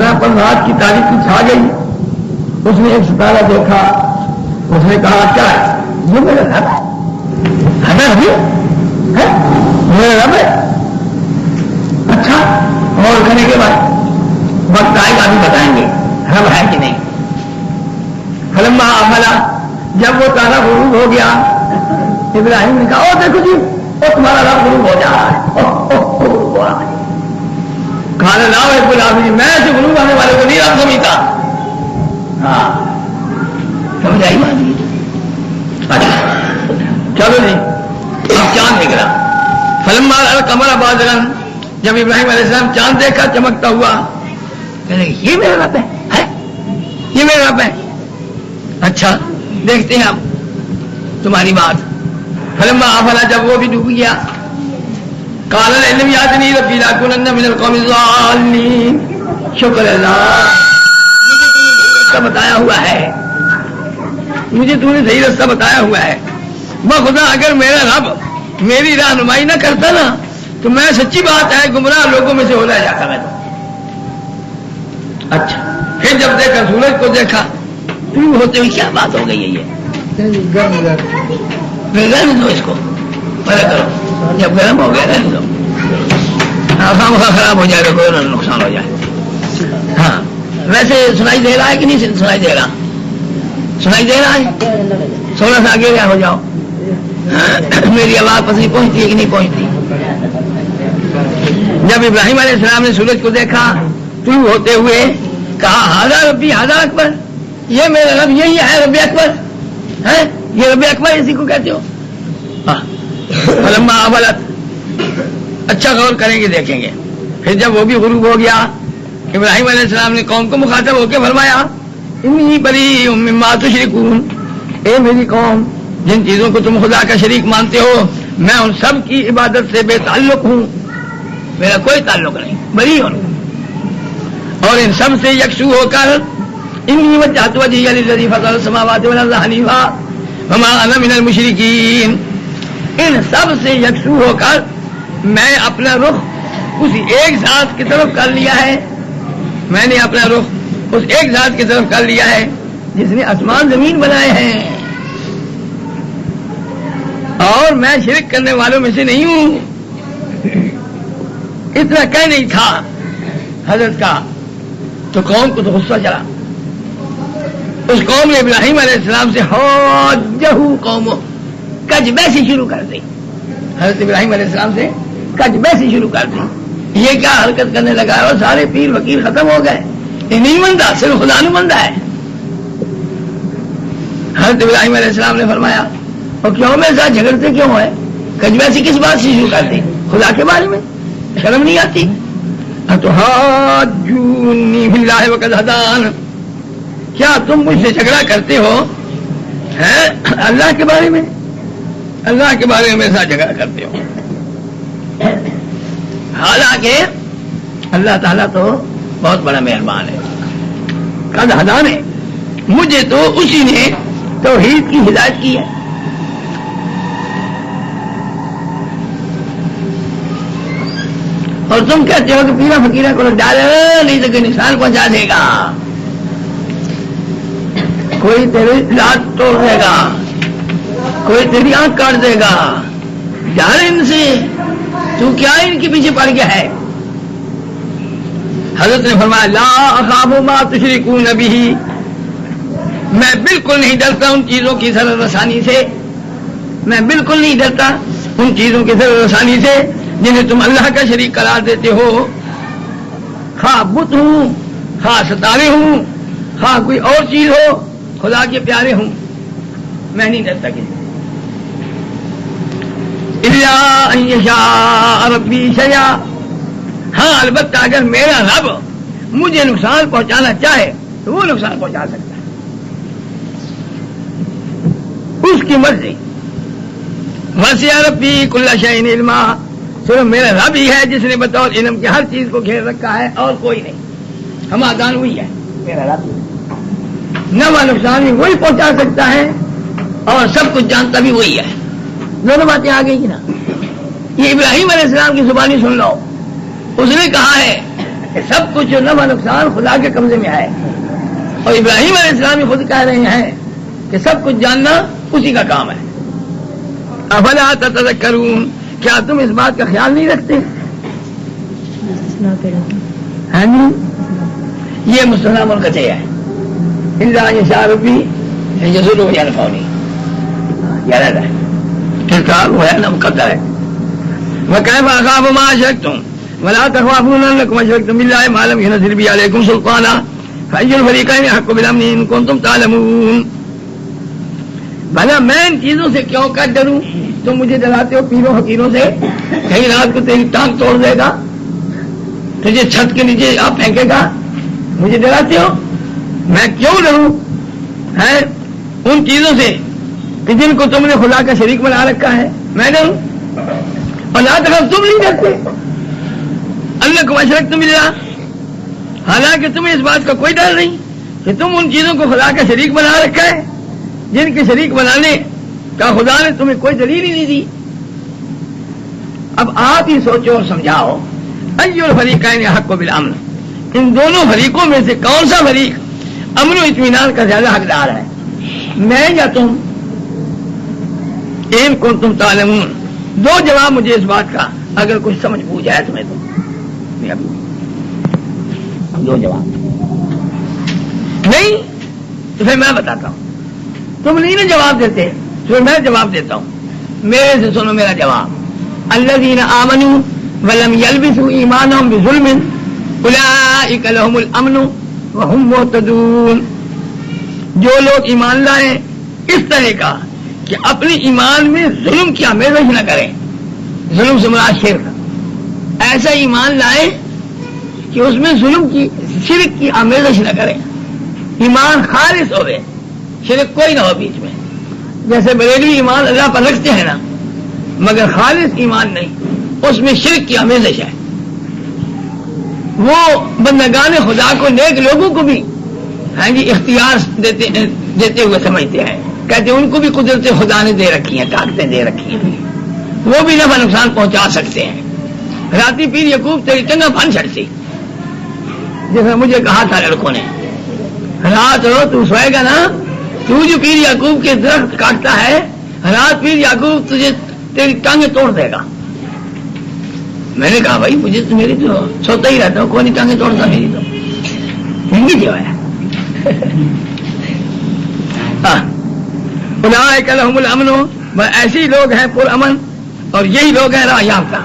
طرح پر رات کی تاریخی چھا گئی. اس نے ایک ستارہ دیکھا. اس نے کہا کیا ہے یہ میرا رب ہے؟ میرا رب ہے. اچھا اور کرنے کے بعد وقت آئے گا بھی بتائیں گے رب ہے کہ نہیں. فلما آفلا جب وہ تارا غروب ہو گیا ابراہیم نے کہا او دیکھو جی وہ تمہارا رب غروب ہو جا رہا ہے. کھانا لاؤ ایک گلابی میں سے غروب آنے والے کو نہیں رب سمجھتا. ہاں سمجھ آئی بات. چلو جی اب چاند نکلا. فلما القمر بازغا جب ابراہیم علیہ السلام چاند دیکھا چمکتا ہوا کہنے یہ میرا رب ہے یہ میرا رب ہے. اچھا دیکھتے ہیں اب تمہاری بات. فلما آفلا جب وہ بھی ڈوب گیا قال العلم یاتنی ربی لاکونن من القوم الضالین. شکر اللہ بتایا ہوا ہے مجھے تو نے صحیح رستہ بتایا ہوا ہے. بخدا اگر میرا رب میری رہنمائی نہ کرتا نا تو میں سچی بات ہے گمراہ لوگوں میں سے ہو جاتا میں تو. اچھا پھر جب دیکھا سورج کو دیکھا تو ہوتے ہوئی کیا بات ہو گئی ہے یہ رہنے دو اس کو پہلے کرو. جب گرم ہو گیا رہنے دو خام خراب ہو جائے گا کوئی نقصان ہو جائے. ہاں ویسے سنائی دے رہا ہے کہ نہیں سنائی دے رہا؟ سنائی دے رہا ہے. تھوڑا سا آگے ہو جاؤ. میری آواز پتلی پہنچتی ہے کہ نہیں پہنچتی؟ جب ابراہیم علیہ السلام نے سورج کو دیکھا طلوع ہوتے ہوئے کہا ہاذا ربی ہاذا اکبر یہ میرا رب یہی ہے رب اکبر ہے یہ رب اکبر اسی کو کہتے ہو. فلما آفلت اچھا غور کریں گے دیکھیں گے. پھر جب وہ بھی غروب ہو گیا ابراہیم علیہ السلام نے قوم کو مخاطب ہو کے فرمایا انی بریء مما تشرکون اے میری قوم جن چیزوں کو تم خدا کا شریک مانتے ہو میں ان سب کی عبادت سے بے تعلق ہوں. میرا کوئی تعلق نہیں بری ہوں اور ان سب سے یکسو ہو کر انی وجہت وجہی للذی فطر السماوات والارض حنیفا وما انا من المشرکین. ان سب سے یکسو ہو کر میں اپنا رخ اس ایک ذات کی طرف کر لیا ہے. میں نے اپنا رخ اس ایک ذات کی طرف کر لیا ہے جس نے آسمان زمین بنائے ہیں اور میں شرک کرنے والوں میں سے نہیں ہوں. اتنا کہہ نہیں تھا حضرت کا تو قوم کو تو غصہ چلا. اس قوم نے ابراہیم علیہ السلام سے حاجہ قوم کج بیسی شروع کر دی. حضرت ابراہیم علیہ السلام سے کج بیسی شروع کر دی. یہ کیا حرکت کرنے لگا اور سارے پیر فقیر ختم ہو گئے. یہ نہیں مندہ صرف خدا نہیں مندہ ہے. حضرت ابراہیم علیہ السلام نے فرمایا اور کیوں میرے ساتھ جھگڑتے کیوں ہے؟ کج بیسی کس بات سے شروع کر دی؟ خدا کے بارے میں شرم نہیں آتی؟ اتحاجونی فی اللہ وقد ہدان کیا تم مجھ سے جھگڑا کرتے ہو اللہ کے بارے میں؟ اللہ کے بارے میں میرے ساتھ جھگڑا کرتے ہو. حالانکہ اللہ تعالیٰ تو بہت بڑا مہربان ہے. قد ہدان ہے مجھے تو اسی نے توحید کی ہدایت کی ہے. اور تم کہتے ہو کہ پیرا فقیرہ کو ڈالے نہیں تو کوئی نقصان پہنچا دے گا کوئی تیری لات توڑ دے گا کوئی تیری آنکھ کاٹ دے گا. جان ان سے تو کیا ان کے پیچھے پڑ گیا ہے؟ حضرت نے فرمایا لا اخاف ما تشركون به میں بالکل نہیں ڈرتا ان چیزوں کی ضرر رسانی سے. میں بالکل نہیں ڈرتا ان چیزوں کی ضرر رسانی سے جنہیں تم اللہ کا شریک قرار دیتے ہو. خواہ بت ہوں خواہ ستارے ہوں خواہ کوئی اور چیز ہو خدا کے پیارے ہوں میں نہیں ڈرتا کسی. الا ان یشاء ربی شیئا ہاں البتہ اگر میرا رب مجھے نقصان پہنچانا چاہے تو وہ نقصان پہنچا سکتا ہے اس کی مرضی. وسع ربی کل شیء علما صرف میرا رب ہی ہے جس نے بطور علم کے ہر چیز کو گھیر رکھا ہے اور کوئی نہیں. ہمادان وہی ہے میرا رب. نفع نقصان بھی وہی پہنچا سکتا ہے اور سب کچھ جانتا بھی وہی ہے. دونوں باتیں آ گئی نا. یہ ابراہیم علیہ السلام کی زبانی سن لو. اس نے کہا ہے کہ سب کچھ جو نفع نقصان خدا کے قبضے میں ہے. اور ابراہیم علیہ السلام خود کہہ رہے ہیں کہ سب کچھ جاننا اسی کا کام ہے. افلا تتذکرون، کیا تم اس بات کا خیال نہیں رکھتے؟ ہاں جی، یہ مسلم القطع ہے. الا یشاء ربی یزول ینفعنی، یاد ہے انکار ہوا ہے نا مقدر ہے. وکیف اخاف ما اشرکتم ولا تخافون انکم اشرکتم باللہ ما لم ینزل به علیکم سلطانا فأی الفریقین احق بالامن ان کنتم تعلمون. بھلا میں ان چیزوں سے کیوں کر ڈروں؟ تم مجھے ڈراتے ہو پیروں حقیروں سے، کہیں رات کو تیری ٹانگ توڑ دے گا، تجھے چھت کے نیچے آپ پھینکے گا، مجھے ڈراتے ہو. میں کیوں ڈروں ہے ان چیزوں سے کہ جن کو تم نے خدا کا شریک بنا رکھا ہے؟ میں ڈروں؟ اور لا تخف، تم نہیں ڈرتے انکم اشرکتم باللہ، حالانکہ تمہیں اس بات کا کوئی ڈر نہیں کہ تم ان چیزوں کو خدا کا شریک بنا رکھا ہے جن کے شریک بنانے کا خدا نے تمہیں کوئی دلیل ہی نہیں دی. اب آپ ہی سوچو اور سمجھاؤ، ای الفریقین احق بالامن، ان دونوں فریقوں میں سے کون سا فریق امن و اطمینان کا زیادہ حقدار ہے، میں یا تم؟ ان کنتم تعلمون، دو جواب مجھے اس بات کا، اگر کچھ سمجھ بوجھ آئے تمہیں تو دو جواب. نہیں تو پھر میں بتاتا ہوں. تم نہیں نا جواب دیتے، پھر میں جواب دیتا ہوں. میرے سے سنو میرا جواب. الذین آمنوا ولم یلبسوا ایمانہم بظلم اولئک لہم الامن وہم مہتدون. جو لوگ ایمان لائیں اس طرح کا کہ اپنی ایمان میں ظلم کی آمیزش نہ کریں، ظلم سے مراد شرک، ایسا ایمان لائیں کہ اس میں ظلم کی شرک کی آمیزش نہ کریں، ایمان خالص ہوئے، شرک کوئی نہ ہو بیچ میں. جیسے بریلوی ایمان اللہ پر رکھتے ہیں نا، مگر خالص ایمان نہیں، اس میں شرک کی آمیزش ہے. وہ بندگان خدا کو، نیک لوگوں کو بھی ہاں جی اختیار دیتے ہوئے سمجھتے ہیں، کہتے ہیں ان کو بھی قدرت خدا نے دے رکھی ہیں، طاقتیں دے رکھی ہیں، وہ بھی نفع نقصان پہنچا سکتے ہیں. راتی پیر یعقوب تیری ٹنگا پھن چھڑتی، جیسے مجھے کہا تھا لڑکوں نے، رات رو تو سوئے گا نا، تو جو پیر یعقوب کے درخت کاٹتا ہے، رات پیر یعقوب تجھے تیری ٹانگ توڑ دے گا. میں نے کہا بھائی مجھے تو، میری تو سوتا ہی رہتا ہوں، کوئی نہیں ٹانگیں توڑتا میری تو، مہنگی جو ہے. اولئک لہم الامن، ایسی لوگ ہیں پر امن، اور یہی لوگ ہیں راہ یافتہ.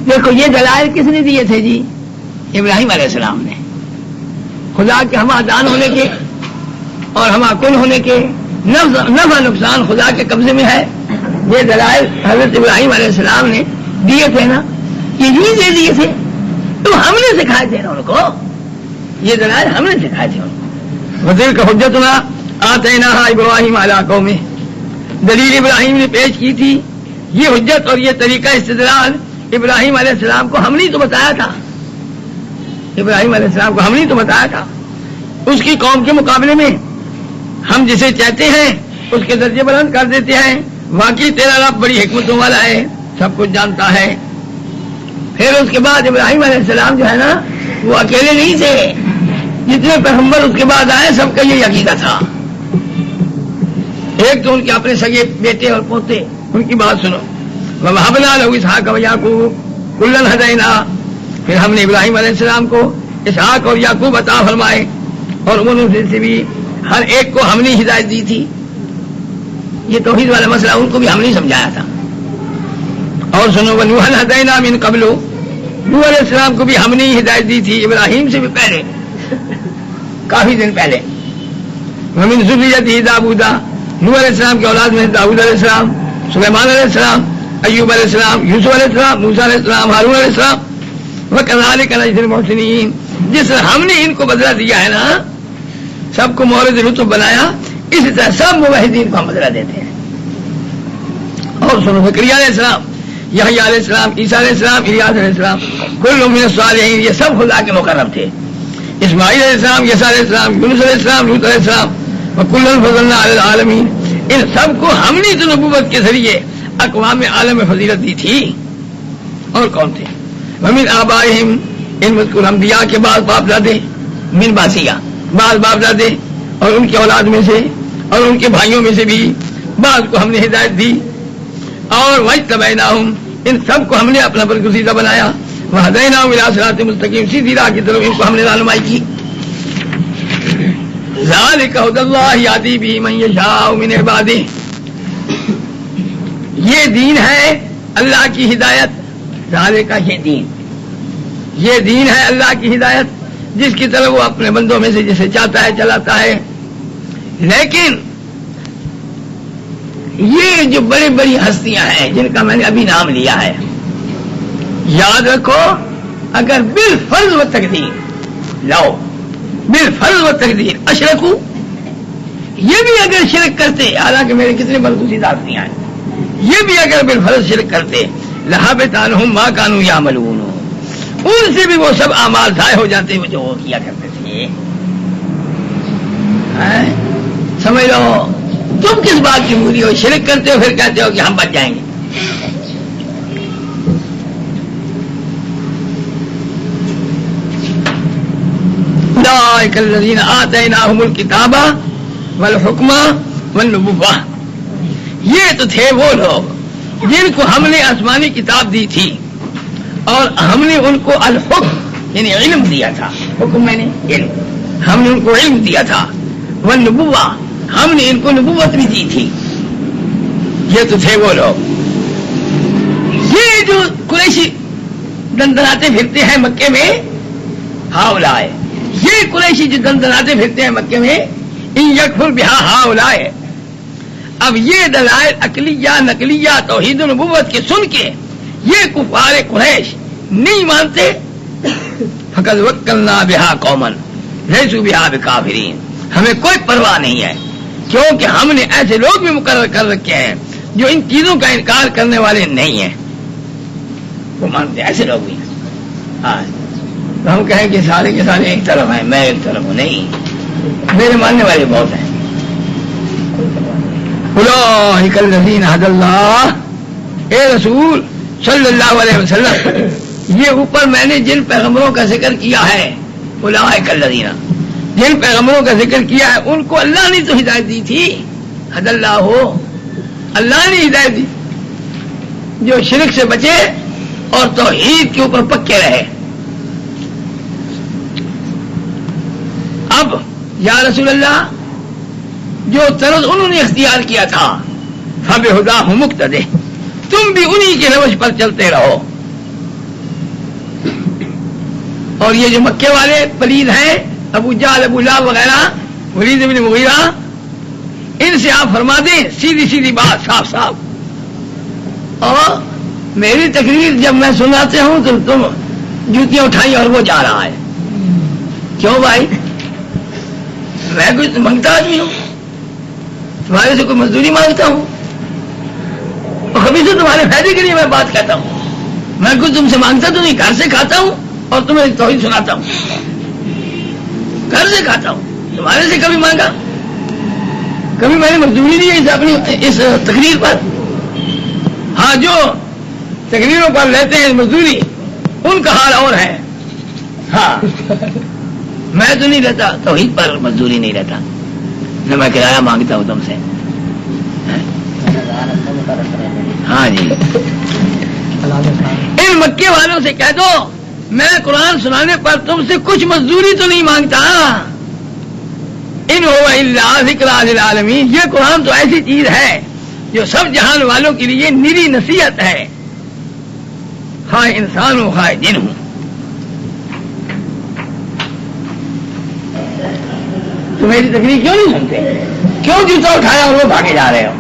دیکھو یہ دلائل کس نے دیے تھے جی؟ ابراہیم علیہ السلام نے. خدا کے ہمہ دان ہونے کے اور ہمہ کن ہونے کے، نفع نقصان خدا کے قبضے میں ہے، یہ دلائل حضرت ابراہیم علیہ السلام نے دیے تھے نا، یہ دے دیے تھے، تو ہم نے سکھائے تھے نا ان کو، یہ دلائل ہم نے سکھائے تھے ان کو. وزیر کا حجتنا آتیناہا ابراہیم علی قومہ، دلیل ابراہیم نے پیش کی تھی. یہ حجت اور یہ طریقہ استدلال ابراہیم علیہ السلام کو ہم نے تو بتایا تھا، ابراہیم علیہ السلام کو ہم نے تو بتایا تھا. اس کی قوم کے مقابلے میں ہم جسے چاہتے ہیں اس کے درجے بلند کر دیتے ہیں. واقعی تیرا رب بڑی حکمتوں والا ہے، سب کچھ جانتا ہے. پھر اس کے بعد ابراہیم علیہ السلام جو ہے نا، وہ اکیلے نہیں تھے، جتنے پیغمبر اس کے بعد آئے سب کا یہ عقیدہ تھا. ایک تو ان کے اپنے سگے بیٹے اور پوتے، ان کی بات سنو. وَوَهَبْنَا لَهُ إِسْحَاقَ وَيَعْقُوبَ كُلًّا هَدَيْنَا، پھر ہم نے ابراہیم علیہ السلام کو اسحاق اور یعقوب عطا فرمائے، اور انہوں سے بھی ہر ایک کو ہم نے ہدایت دی تھی. یہ توحید والا مسئلہ ان کو بھی ہم نے سمجھایا تھا. اور سنو وَنُوحًا هَدَيْنَا مِن قَبْلُ، نوح علیہ السلام کو بھی ہم نے ہدایت دی تھی، ابراہیم سے بھی پہلے، کافی دن پہلے. وَمِن ذُرِّيَّتِهِ داؤد، نوح علیہ السلام کی اولاد میں داؤد علیہ السلام، سلیمان علیہ السلام، ایوب علیہ السلام، یوسف علیہ السلام، موسیٰ علیہ السلام، ہارون علیہ السلام. وَكَذَلِكَ نَجْزِي الْمُحْسِنِينَ، جس طرح ہم نے ان کو بدلہ دیا ہے نا، سب کو مورد لطف بنایا، اسی طرح سب موحدین کو ہم بدلہ دیتے ہیں. اور سنو زکریا علیہ السلام، یحییٰ علیہ السلام، عیسیٰ علیہ السلام، الیاس علیہ السلام، کل من الصالحین، یہ سب خدا کے مقرب تھے. اسماعیل علیہ السلام، یسع علیہ السلام، یونس علیہ السلام، لوط علیہ السلام، وَكُلًّا فَضَّلْنَا عَلَى الْعَالَمِينَ، ان سب کو ہم نے تو نبوت کے ذریعے اقوام عالم میں فضیلت دی تھی. اور کون تھے؟ ومن آبائہم ان مذکور انبیاء کے بعد باپ دادے، من باسیہ بعض باپ دادے اور ان کی اولاد میں سے اور ان کے بھائیوں میں سے بھی بعض کو ہم نے ہدایت دی، اور وَاجْتَبَيْنَاهُمْ ان سب کو ہم نے اپنا برگزیدہ بنایا، وَهَدَيْنَاهُمْ إِلَىٰ صِرَاطٍ مُسْتَقِيمٍ سیدھی راہ کی طرف ان کو ہم نے رہنمائی کی۔ ذَلِكَ هُدَى اللَّهِ يَهْدِي بِهِ مَن يَشَاءُ مِنْ عِبَادِهِ، یہ دین ہے اللہ کی ہدایت، ذَلِكَ یہ دین ہے اللہ کی ہدایت جس کی طرف وہ اپنے بندوں میں سے جسے چاہتا ہے چلاتا ہے۔ لیکن یہ جو بڑی بڑی ہستیاں ہیں جن کا میں نے ابھی نام لیا ہے، یاد رکھو اگر بالفرض و تقدیر لاؤ، بالفرض و تقدیر اشرکو، یہ بھی اگر شرک کرتے، حالانکہ میرے کتنے برگزیدہ ہستیاں ہیں، یہ بھی اگر بالفرض شرک کرتے لَحَبِطَ عَنْهُمْ مَا كَانُوا يَعْمَلُونَ، ان سے بھی وہ سب اعمال ضائع ہو جاتے ہیں جو وہ کیا کرتے تھے۔ سمجھ لو تم کس بات کی بری ہو، شرک کرتے ہو پھر کہتے ہو کہ ہم بچ جائیں گے۔ اولئک الذین آتیناہم الکتاب والحکم والنبوۃ، یہ تو تھے وہ لوگ جن کو ہم نے آسمانی کتاب دی تھی اور ہم نے ان کو الحکم یعنی علم دیا تھا، حکم میں نے علم، ہم نے ان کو علم دیا تھا، والنبوۃ ہم نے ان کو نبوت بھی دی تھی۔ یہ تو تھے وہ لوگ، یہ جو قریشی دندناتے پھرتے ہیں مکے میں، ہاؤلائے، یہ قریشی جو دندناتے پھرتے ہیں مکے میں، ان یکفر بہا ہاؤلائے، اب یہ دلائل عقلیہ نقلیہ توحید و نبوت کے سن کے یہ کفار قریش نہیں مانتے، فقد وکلنا بہا قوما لیسوا بہا بکافرین، ہمیں کوئی پرواہ نہیں ہے کیونکہ ہم نے ایسے لوگ بھی مقرر کر رکھے ہیں جو ان چیزوں کا انکار کرنے والے نہیں ہیں، وہ مانتے ہیں، ایسے لوگ بھی ہیں۔ تو ہم کہیں کہ سارے کے سارے ایک طرف ہیں، میں ایک طرف ہوں، نہیں، میرے ماننے والے بہت ہیں۔ اولئک الذین ھدی اللہ، اے رسول صلی اللہ علیہ وسلم، یہ اوپر میں نے جن پیغمبروں کا ذکر کیا ہے، اولئک الذین، جن پیغمبروں کا ذکر کیا ہے ان کو اللہ نے تو ہدایت دی تھی، ھدی اللہ ہو، اللہ نے ہدایت دی، جو شرک سے بچے اور توحید کے اوپر پکے رہے۔ اب یا رسول اللہ جو طرز انہوں نے اختیار کیا تھا، فَبِہُدَاهُ مُقْتَدِهْ، تم بھی انہی کے روش پر چلتے رہو۔ اور یہ جو مکے والے پلید ہیں، ابو جہل، ابو لہب وغیرہ، ولید بن مغیرہ، ان سے آپ فرما دیں سیدھی سیدھی بات، صاف صاف۔ اور میری تقریر جب میں سناتے ہوں تو تم جوتیاں اٹھائی اور وہ جا رہا ہے، کیوں بھائی؟ میں کچھ مانگتا آدمی ہوں؟ تمہارے سے کوئی مزدوری مانگتا ہوں؟ اور کبھی سے تمہارے فائدے کے لیے میں بات کہتا ہوں، میں کچھ تم سے مانگتا تو نہیں، گھر سے کھاتا ہوں اور تمہیں توحید سناتا ہوں، گھر سے کھاتا ہوں، تمہارے سے کبھی مانگا؟ کبھی میں نے مزدوری دی ہے اپنی اس تقریر پر؟ ہاں، جو تقریروں پر لیتے ہیں مزدوری ان کا حال اور ہے۔ ہاں، میں تو نہیں لیتا توحید پر مزدوری نہیں لیتا، نہ میں کرایہ مانگتا ہوں تم سے۔ ہاں جی، ان مکے والوں سے کہہ دو میں قرآن سنانے پر تم سے کچھ مزدوری تو نہیں مانگتا، ان هو الا ذکر للعالمین، یہ قرآن تو ایسی چیز ہے جو سب جہان والوں کے لیے نری نصیحت ہے، خواہ انسان ہو خواہ جن ہوں۔ تو میری تقریر کیوں نہیں سنتے؟ کیوں جوتا اٹھایا اور وہ بھاگے جا رہے ہو؟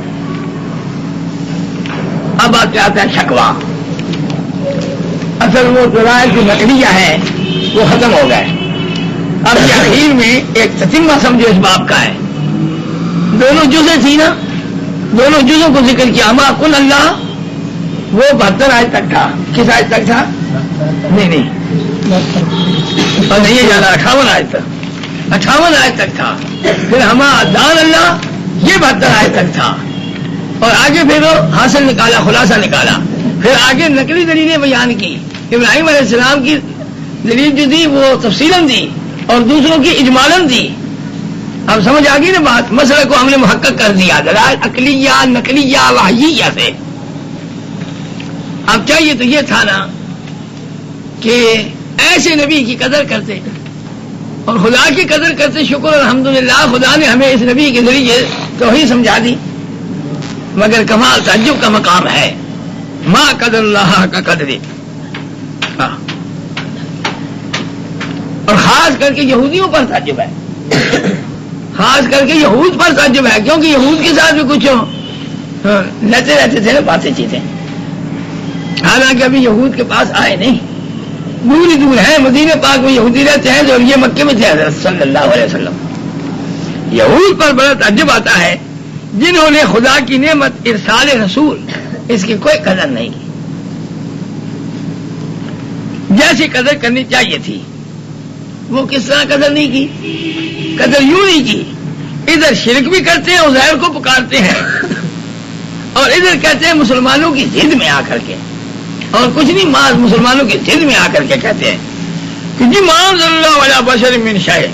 اب آتے آتا ہے شکوا، اصل وہ دلائل جو نقلیہ ہے وہ ختم ہو گئے، اب یہ اخیر میں ایک تتمہ سمجھو اس باب کا ہے، دونوں جزء تھی نا، دونوں جزوں کو ذکر کیا، اما قل اللہ وہ 72 آیت تک تھا، کس آیت تک تھا؟ نہیں اور نہیں یہ زیادہ 58 آیت تک، 58 آیت تک تھا، پھر ہما دان اللہ یہ 72 آیت تک تھا، اور آگے پھر حاصل نکالا، خلاصہ نکالا، پھر آگے نقلی دلیلیں بیان کی ابراہیم علیہ السلام کی دلیل جو دی وہ تفصیلاً دی اور دوسروں کی اجمالاً دی. اب سمجھ آ گئی نا بات. مسئلہ کو ہم نے محقق کر دیا دلائل عقلیہ نقلیہ وحییہ سے. اب چاہیے تو یہ تھا نا کہ ایسے نبی کی قدر کرتے اور خدا کی قدر کرتے. شکر الحمدللہ خدا نے ہمیں اس نبی کے ذریعے توحید سمجھا دی. مگر کمال تعجب کا مقام ہے. ما قدر اللہ کا قدر. اور خاص کر کے یہودیوں پر تعجب ہے. خاص کر کے یہود پر تعجب ہے کیونکہ یہود کے ساتھ بھی کچھ لیتے رہتے تھے نا باتیں چیزیں. حالانکہ ابھی یہود کے پاس آئے نہیں, دور ہی دور ہے. مدینہ پاک میں یہودی رہتے ہیں اور یہ مکے میں تھے حضرت صلی اللہ علیہ وسلم. یہود پر بڑا تعجب آتا ہے جنہوں نے خدا کی نعمت ارسال رسول اس کی کوئی قدر نہیں کی جیسی قدر کرنی چاہیے تھی. وہ کس طرح قدر نہیں کی؟ قدر یوں نہیں کی, ادھر شرک بھی کرتے ہیں عزیر کو پکارتے ہیں اور ادھر کہتے ہیں مسلمانوں کی ضد میں آ کر کے, اور کچھ نہیں ماں مسلمانوں کی ضد میں آ کر کے کہتے ہیں کہ جی ما انزل اللہ علی بشر من شیء.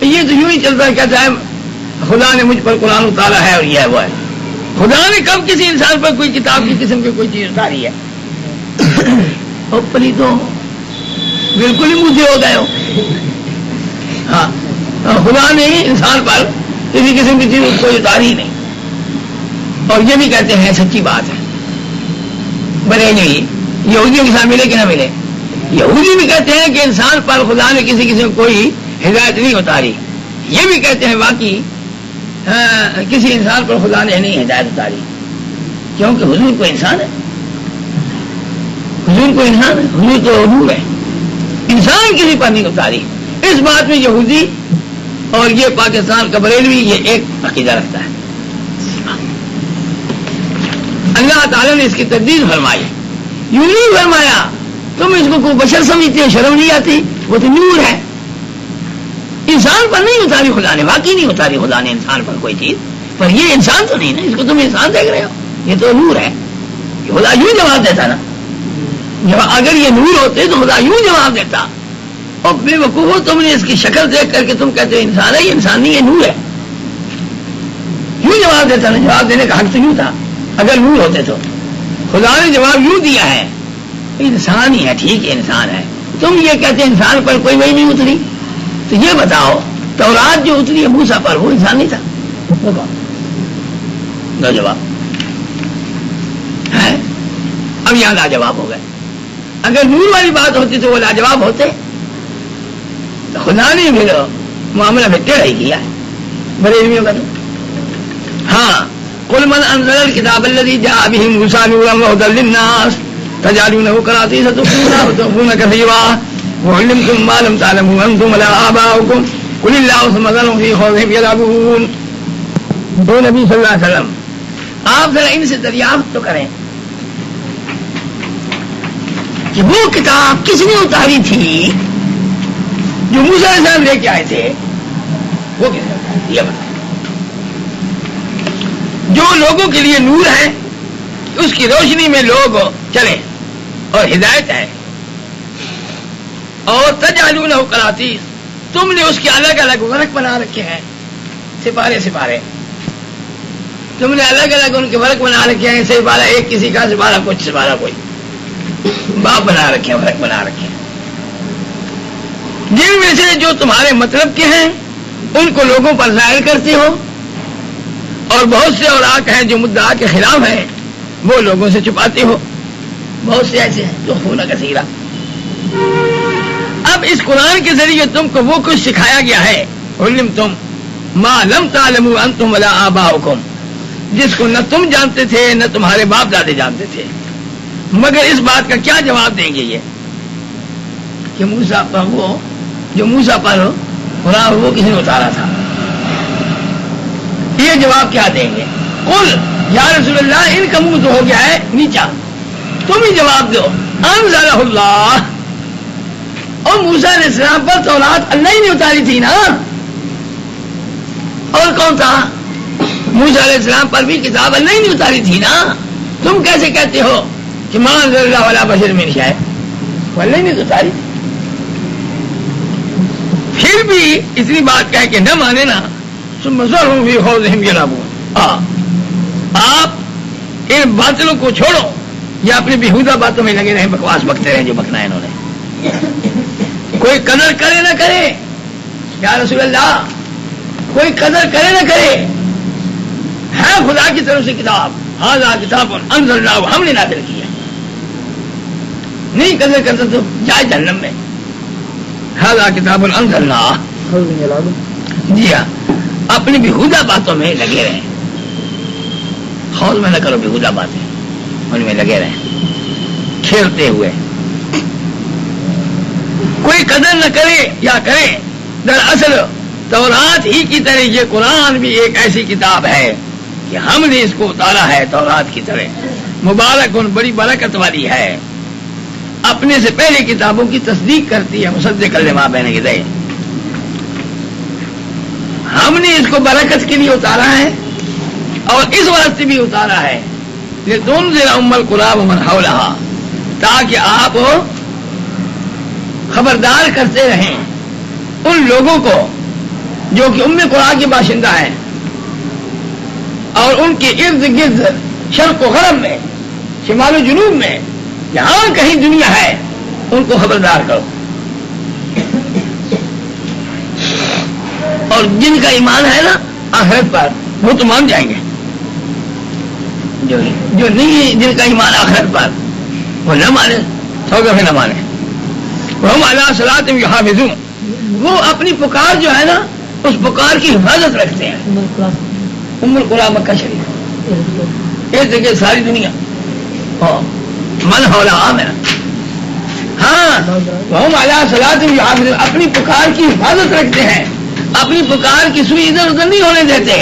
یہ تو یوں ہی چلتا ہے, کہتا ہے خدا نے مجھ پر قرآن اتارا ہے اور یہ ہے وہ ہے. خدا نے کب کسی انسان پر کوئی کتاب کی قسم کی کوئی چیز اتاری ہے؟ اور پلی تو بالکل ہی مجھے ہو گئے ہو. ہاں, خدا نے انسان پر کسی قسم کی چیز کوئی اتاری ہی نہیں. اور یہ بھی کہتے ہیں سچی بات ہے. بریلوی یہودیوں کے ساتھ ملے کہ نہ ملے, یہودی بھی کہتے ہیں کہ انسان پر خدا نے کسی قسم کوئی ہدایت نہیں اتاری. یہ بھی کہتے ہیں واقعی کسی انسان پر خدا نے نہیں ہدایت اتاری کیونکہ حضور کو انسان ہے. حضور کو انسان ہے, حضور تو روح ہے, انسان کسی پر نہیں اتاری. اس بات میں یہودی اور یہ پاکستان کا بریلوی یہ ایک عقیدہ رکھتا ہے. اللہ تعالیٰ نے اس کی تردید فرمائی. یوں نہیں فرمایا تم اس کو کوئی بشر سمجھتے ہو, شرم نہیں آتی, وہ تو نور ہے. انسان پر نہیں اتاری خدا نے, واقعی نہیں اتاری خدا نے انسان پر کوئی چیز. پر یہ انسان تو نہیں نا, اس کو تم انسان دیکھ رہے ہو, یہ تو نور ہے. خدا یوں جواب دیتا نا, اگر یہ نور ہوتے تو خدا یوں جواب دیتا. اور بے وقوف تم نے اس کی شکل دیکھ کر کے تم کہتے ہو انسان ہے, یہ انسان نہیں, یہ نور ہے. یوں جواب دیتا نا, جواب دینے کا حق تو یوں تھا اگر نور ہوتے تو. خدا نے جواب یوں دیا ہے انسان ہی ہے, ٹھیک ہے انسان ہے. تم یہ کہتے انسان پر کوئی وحی نہیں اتری, تو یہ بتاؤ تورات جو اتری ہے موسیٰ پر وہ انسان نہیں تھا؟ وہ کون؟ دو جواب ہے. اب یہاں لاجواب ہو گئے. اگر نور والی بات ہوتی تو وہ لاجواب ہوتے. تو خدا نے پھر معاملہ میں ٹیڑھا ہی کیا ہے بریلویوں کا. تو ہاں, قل من انزل الكتاب الذي جاء به موسى نورا وهدى للناس تجعلونه قراطيس تبدونها وتخفون كثيرا وعلمتم ما لم تعلموا انتم ولا آباؤكم قل الله ثم ذرهم في خوضهم يلعبون. تو نبی صلی اللہ علیہ وسلم آپ ذرا ان سے دریافت تو کریں کہ وہ کتاب کس نے اتاری تھی جو موسیٰ علیہ السلام لے کے آئے تھے, وہ کس نے اتاری؟ یہ بتا. جو لوگوں کے لیے نور ہے اس کی روشنی میں لوگ چلیں اور ہدایت ہے. اور تجعلونہ قراطیس, تم نے اس کے الگ الگ ورق بنا رکھے ہیں, سپارے سپارے. تم نے الگ الگ ان کے ورق بنا رکھے ہیں, سپارہ ایک کسی کا, سپارہ کچھ, سپارہ کوئی, باپ بنا رکھے ہیں, ورق بنا رکھے ہیں. جن میں سے جو تمہارے مطلب کے ہیں ان کو لوگوں پر ظاہر کرتے ہو, اور بہت سے اوراق ہیں جو مدعا کے خلاف ہیں وہ لوگوں سے چھپاتے ہو. بہت سے ایسے ہیں جو خونہ کثیرہ. اب اس قرآن کے ذریعے تم کو وہ کچھ سکھایا گیا ہے, علمتم ما لم تعلموا انتم ولا آباؤکم, جس کو نہ تم جانتے تھے نہ تمہارے باپ دادے جانتے تھے. مگر اس بات کا کیا جواب دیں گے یہ کہ موسیٰ پر وہ جو موسیٰ پر قرآن وہ کس نے اتارا تھا, یہ جواب کیا دیں گے؟ قل یا رسول اللہ ان کا منہ تو ہو گیا ہے نیچا, تم ہی جواب دو. انزلہ اللہ, اور موسیٰ علیہ السلام پر تورات اللہ ہی نے اتاری تھی نا, اور کون تھا؟ موسیٰ علیہ السلام پر بھی کتاب اللہ ہی نے اتاری تھی نا. تم کیسے کہتے ہو کہ ما انزل اللہ علی بشر من شیء، اللہ نے تو اتاری. پھر بھی اتنی بات کہہ کے نہ مانے نا، ثم ذرهم فی خوضہم یلعبون. آپ ان باطلوں کو چھوڑو یا اپنی بیہودہ باتوں میں لگے رہیں، بکواس بکتے رہیں جو بکنا ہے انہوں نے. کوئی قدر کرے نہ کرے، یا رسول اللہ کوئی قدر کرے نہ کرے، ہے خدا کی طرف سے کتاب، ھذا کتاب انزلناہ، ہم نے نازل کیا. نہیں قدر کرتا تو جائے جہنم میں. ھذا کتاب انزلناہ. جی ہاں، اپنی بیہودہ باتوں میں لگے رہیں، خوض میں نہ کرو بیہودہ باتیں، ان میں لگے رہیں کھیلتے ہوئے. کوئی قدر نہ کرے یا کرے، دراصل تورات ہی کی طرح یہ قرآن بھی ایک ایسی کتاب ہے کہ ہم نے اس کو اتارا ہے تورات کی طرح. مبارک ان، بڑی برکت والی ہے، اپنے سے پہلے کتابوں کی تصدیق کرتی ہے. مصدق لما بین یدیہ، ہم نے اس کو برکت کے لیے اتارا ہے اور اس واسطے بھی اتارا ہے لتنذر ام القری ومن حولھا، تاکہ آپ خبردار کرتے رہیں ان لوگوں کو جو کہ ام قری کے باشندہ ہیں اور ان کے ارد گرد شرق و غرب میں، شمال و جنوب میں، جہاں کہیں دنیا ہے ان کو خبردار کرو. اور جن کا ایمان ہے نا آخرت پر، وہ تو مان جائیں گے. جو نہیں، جن کا ایمان آخرت پر، وہ نہ مانے، سو دفعہ نہ مانے. وہم علی صلاتہم یحافظون، وہ اپنی پکار جو ہے نا اس پکار کی حفاظت رکھتے ہیں. ام القری مکہ شریف، ایک جگہ ساری دنیا من حولھا میں. ہاں، وہم علی صلاتہم یحافظون، اپنی پکار کی حفاظت رکھتے ہیں، اپنی پکار کی سوئی ادھر ادھر نہیں ہونے دیتے،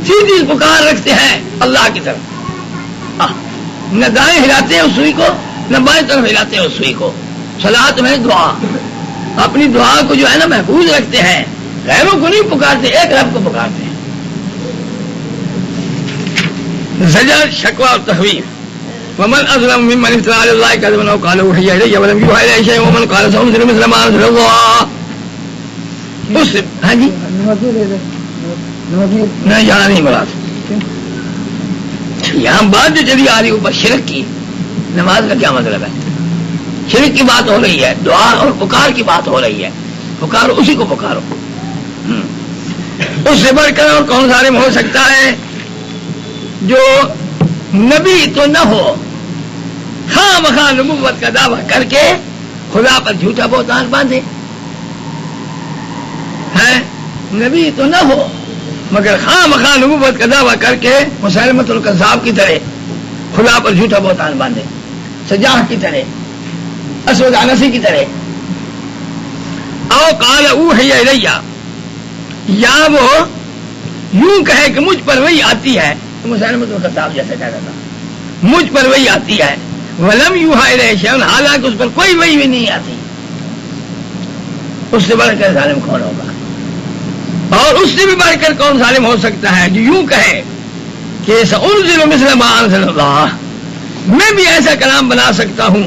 سیدھی پکار رکھتے ہیں اللہ کی طرف. نہ دائیں ہلاتے ہیں اس سوئی کو، نہ بائیں طرف ہلاتے ہیں اس سوئی کو. صلاۃ میں دعا، اپنی دعا کو جو ہے نا محفوظ رکھتے ہیں، غیروں کو نہیں پکارتے، ایک رب کو پکارتے ہیں. زجر، شکوہ اور تخویف. ومن اظلم ممن افترى على الله كذبا او قال اوحي الي ولم يوحى اليه شيء ومن قال سانزل مثل ما انزل الله. اس ہاں جی نہ یہاں نہیں مراد، یہاں بات جو چلی آ رہی اوپر شرک کی، نماز کا کیا مطلب ہے؟ شرک کی بات ہو رہی ہے، دعا اور پکار کی بات ہو رہی ہے. پکارو، اسی کو پکارو. اس سے بڑھ کر اور کون ظالم ہو سکتا ہے جو نبی تو نہ ہو، خواہ مخواہ نبوت کا دعویٰ کر کے خدا پر جھوٹا بہتان باندھے. ہے نبی تو نہ ہو مگر خواہ مخواہ نبوت کا دعویٰ کر کے مسیلمۃ الکذاب کی طرح خدا پر جھوٹا بہتان باندھے، سجاح کی طرح، اسود عنسی کی طرح. او قال اوحی الی، یا وہ یوں کہے کہ مجھ پر وہی آتی ہے، مسیلمۃ الکذاب جیسا کہتا تھا، مجھ پر وہی آتی ہے. ولم یوحی الی شیء، حالانکہ اس پر کوئی وحی بھی نہیں آتی. اس سے بڑھ کر ظالم کون ہوگا؟ اور اس سے بھی بڑھ کر کون ظالم ہو سکتا ہے جو یوں کہے کہ سأنزل مثل ما انزل اللہ، میں بھی ایسا کلام بنا سکتا ہوں